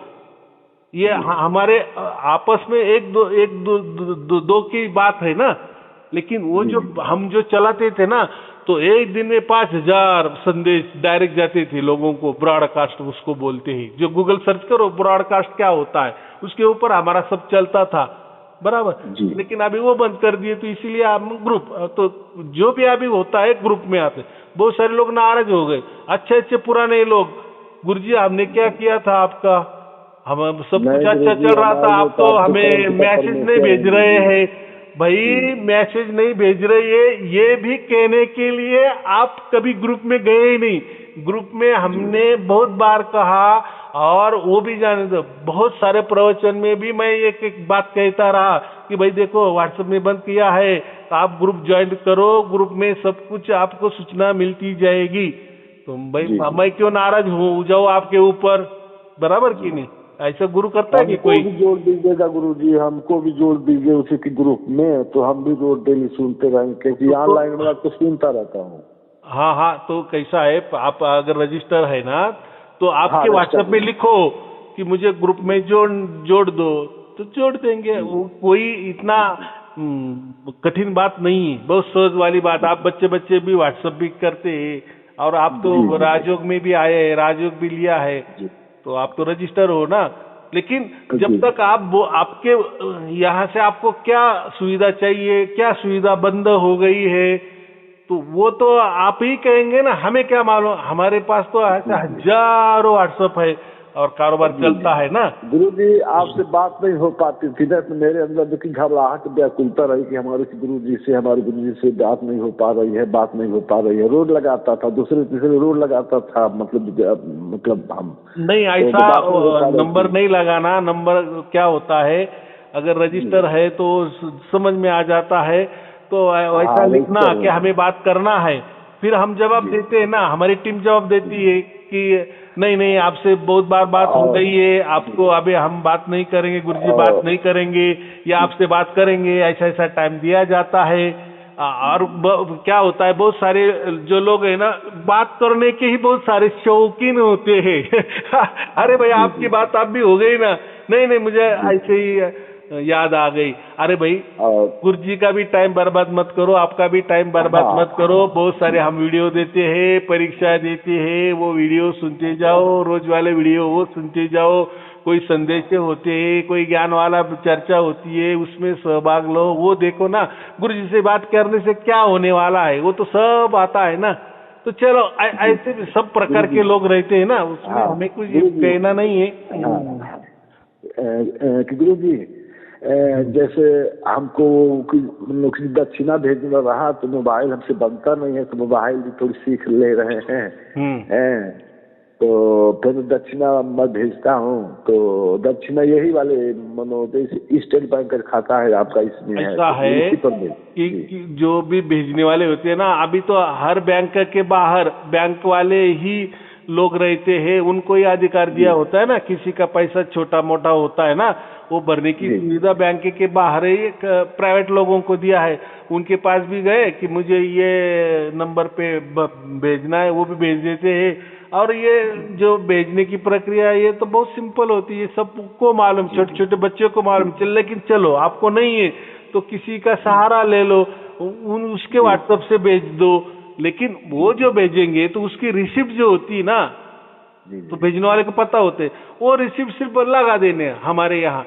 ये हमारे आपस में एक दो की बात है ना। लेकिन वो जो हम जो चलाते थे ना, तो एक दिन में 5000 संदेश डायरेक्ट जाते थे लोगों को, ब्रॉडकास्ट उसको बोलते हैं। जो गूगल सर्च करो ब्रॉडकास्ट क्या होता है, उसके ऊपर हमारा सब चलता था बराबर। लेकिन अभी वो बंद कर दिए, तो इसीलिए हम ग्रुप, तो जो भी अभी होता है ग्रुप में आते। बहुत सारे लोग नाराज हो गए, अच्छे पुराने लोग, गुरुजी हमने क्या किया था आपका, हम सब कुछ अच्छा चल रहा था, आप तो हमें मैसेज नहीं भेज रहे हैं। भाई मैसेज नहीं भेज रहे हैं ये भी कहने के लिए आप कभी ग्रुप में गए ही नहीं। ग्रुप में हमने बहुत बार कहा, और वो भी जाने दो, बहुत सारे प्रवचन में भी मैं एक बात कहता रहा कि भाई देखो व्हाट्सएप में बंद किया है, तो आप ग्रुप ज्वाइन करो, ग्रुप में सब कुछ आपको सूचना मिलती जाएगी। तो भाई मैं क्यों नाराज हो जाओ आपके ऊपर, बराबर की नहीं। ऐसा गुरु करता है कि कोई भी जोड़ दीजिएगा गुरुजी, हमको भी जोड़ दीजिए उसी के ग्रुप में, तो हम भी रोज डेली सुनते रहेंगे, क्योंकि ऑनलाइन में आपको सुनता रहता हूँ। हाँ, तो कैसा है, आप अगर रजिस्टर है ना, तो आपके व्हाट्सएप में लिखो कि मुझे ग्रुप में जोड़ दो, तो जोड़ देंगे। वो कोई इतना कठिन बात नहीं है, बहुत सहज वाली बात। आप बच्चे भी व्हाट्सएप भी करते हैं, और आप तो राजयोग में भी आए हैं, राजयोग भी लिया है, तो आप तो रजिस्टर हो ना। लेकिन जब तक आपके यहाँ से आपको क्या सुविधा चाहिए, क्या सुविधा बंद हो गई है, तो वो तो आप ही कहेंगे ना, हमें क्या मालूम। हमारे पास तो हजारों व्हाट्सएप है और कारोबार चलता है ना। गुरुजी आपसे बात नहीं हो पाती थी ना, तो मेरे अंदर देखिए घबराहट व्याकुलता रही कि हमारे गुरुजी से बात नहीं हो पा रही है, रोड लगाता था, दूसरे तीसरे रोड लगाता था, मतलब हम नहीं ऐसा नंबर नहीं लगाना। नंबर क्या होता है, अगर रजिस्टर है तो समझ में आ जाता है, तो वैसा लिखना कि हमें बात करना है। फिर हम जवाब देते हैं ना, हमारी टीम जवाब देती है कि नहीं आपसे बहुत बार बात हो गई है, आपको अभी हम बात नहीं करेंगे, गुरुजी बात नहीं करेंगे, या आपसे बात करेंगे, ऐसा टाइम दिया जाता है। और क्या होता है, बहुत सारे जो लोग है ना, बात करने के ही बहुत सारे शौकीन होते हैं। अरे भाई आपकी बात आप भी हो गई ना, नहीं मुझे ऐसे ही याद आ गई। अरे भाई गुरुजी का भी टाइम बर्बाद मत करो, आपका भी टाइम बर्बाद मत करो। बहुत सारे हम वीडियो देते हैं, परीक्षा देते हैं, वो वीडियो सुनते जाओ, रोज वाले वीडियो वो सुनते जाओ। कोई संदेश होते हैं, कोई ज्ञान वाला चर्चा होती है, उसमें सहभाग लो, वो देखो ना। गुरुजी से बात करने से क्या होने वाला है, वो तो सब आता है ना। तो चलो ऐसे भी सब प्रकार के लोग रहते हैं ना, उसमें हमें कुछ कहना नहीं है। गुरुजी जैसे हमको किसी दक्षिणा भेजना रहा, तो मोबाइल हमसे बनता नहीं है, तो मोबाइल भी थोड़ी सीख ले रहे हैं। तो फिर दक्षिणा मैं भेजता हूँ, तो दक्षिणा यही वाले मनोदय स्टेट बैंक का खाता है आपका, इसमें ऐसा है कि जो भी भेजने वाले होते हैं ना, अभी तो हर बैंक के बाहर बैंक वाले ही लोग रहते हैं उनको ही अधिकार दिया होता है ना। किसी का पैसा छोटा मोटा होता है ना, वो भरने की सुविधा बैंक के बाहर ही प्राइवेट लोगों को दिया है। उनके पास भी गए कि मुझे ये नंबर पे भेजना है, वो भी भेज देते हैं। और ये जो भेजने की प्रक्रिया है ये तो बहुत सिंपल होती है, सबको मालूम, छोटे छोटे बच्चों को मालूम चल। लेकिन चलो आपको नहीं है तो किसी का सहारा ले लो, उसके व्हाट्सएप से भेज दो। लेकिन वो जो भेजेंगे तो उसकी रिसिप्ट जो होती है ना, तो भेजने वाले को पता होते, वो रिसिप्ट सिर्फ लगा देने हमारे यहाँ,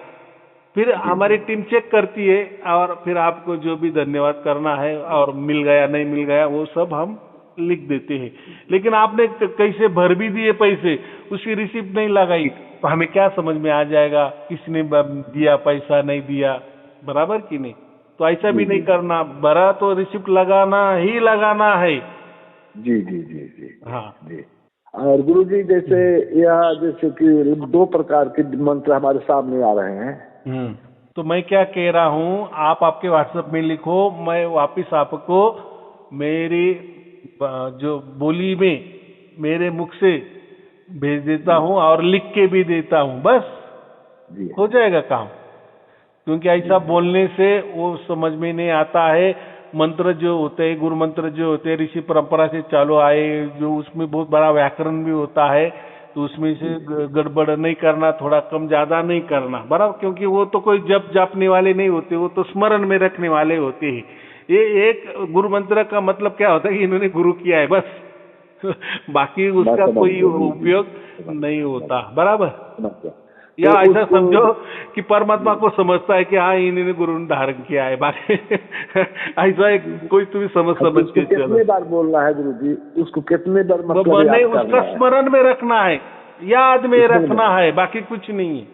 फिर हमारी टीम चेक करती है और फिर आपको जो भी धन्यवाद करना है और मिल गया नहीं मिल गया वो सब हम लिख देते हैं। लेकिन आपने कैसे भर भी दिए पैसे, उसकी रिसिप्ट नहीं लगाई तो हमें क्या समझ में आ जाएगा किसने दिया पैसा नहीं दिया, बराबर कि नहीं? तो ऐसा भी नहीं करना, भरा तो रिसिप्ट लगाना ही लगाना है। जी जी जी जी हाँ जी। और गुरु जी जैसे यह जैसे कि 2 प्रकार के मंत्र हमारे सामने आ रहे हैं। तो मैं क्या कह रहा हूँ, आप आपके व्हाट्सएप में लिखो, मैं वापिस आपको मेरी जो बोली में मेरे मुख से भेज देता हूँ और लिख के भी देता हूँ, बस हो जाएगा काम। क्योंकि ऐसा बोलने से वो समझ में नहीं आता है। मंत्र जो होते हैं, गुरु मंत्र जो होते हैं, ऋषि परंपरा से चालू आए, जो उसमें बहुत बड़ा व्याकरण भी होता है, तो उसमें से गड़बड़ नहीं करना, थोड़ा कम ज्यादा नहीं करना, बराबर। क्योंकि वो तो कोई जप जापने वाले नहीं होते, वो तो स्मरण में रखने वाले होते हैं। ये एक गुरु मंत्र का मतलब क्या होता है कि इन्होंने गुरु किया है बस बाकी उसका कोई उपयोग नहीं होता, बराबर। या ऐसा समझो कि परमात्मा को समझता है कि हाँ इन्होंने गुरु धारण किया है, बाकी ऐसा एक कोई तुम्हें समझ के चलो। कितने बार बोलना है गुरु जी, उसको कितने बार मतलब नहीं, उसका स्मरण में रखना है, याद में रखना है, बाकी कुछ नहीं है।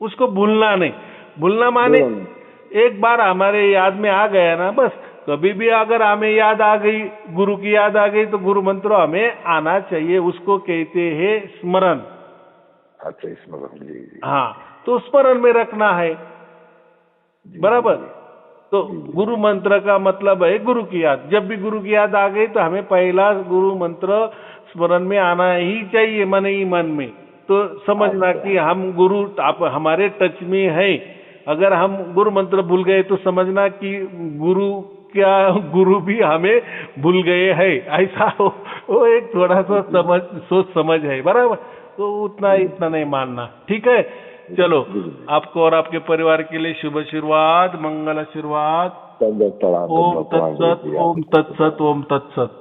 उसको भूलना नहीं। भूलना माने एक बार हमारे याद में आ गया ना, बस कभी भी अगर हमें याद आ गई, गुरु की याद आ गई, तो गुरु मंत्र हमें आना चाहिए, उसको कहते हैं स्मरण। अच्छा, स्मरण। जी। हाँ, तो स्मरण में रखना है, बराबर। तो गुरु मंत्र का मतलब है गुरु की याद। जब भी गुरु की याद आ गई तो हमें पहला गुरु मंत्र स्मरण में आना ही चाहिए, मन ही मन में। तो समझना कि हम गुरु आप हमारे टच में है। अगर हम गुरु मंत्र भूल गए तो समझना कि गुरु भी हमें भूल गए है, ऐसा वो एक थोड़ा सा सोच समझ है, बराबर। तो इतना नहीं मानना, ठीक है। चलो, आपको और आपके परिवार के लिए शुभ आशीर्वाद, मंगल आशीर्वाद। ओम तत्सत, ओम तत्सत, ओम तत्सत।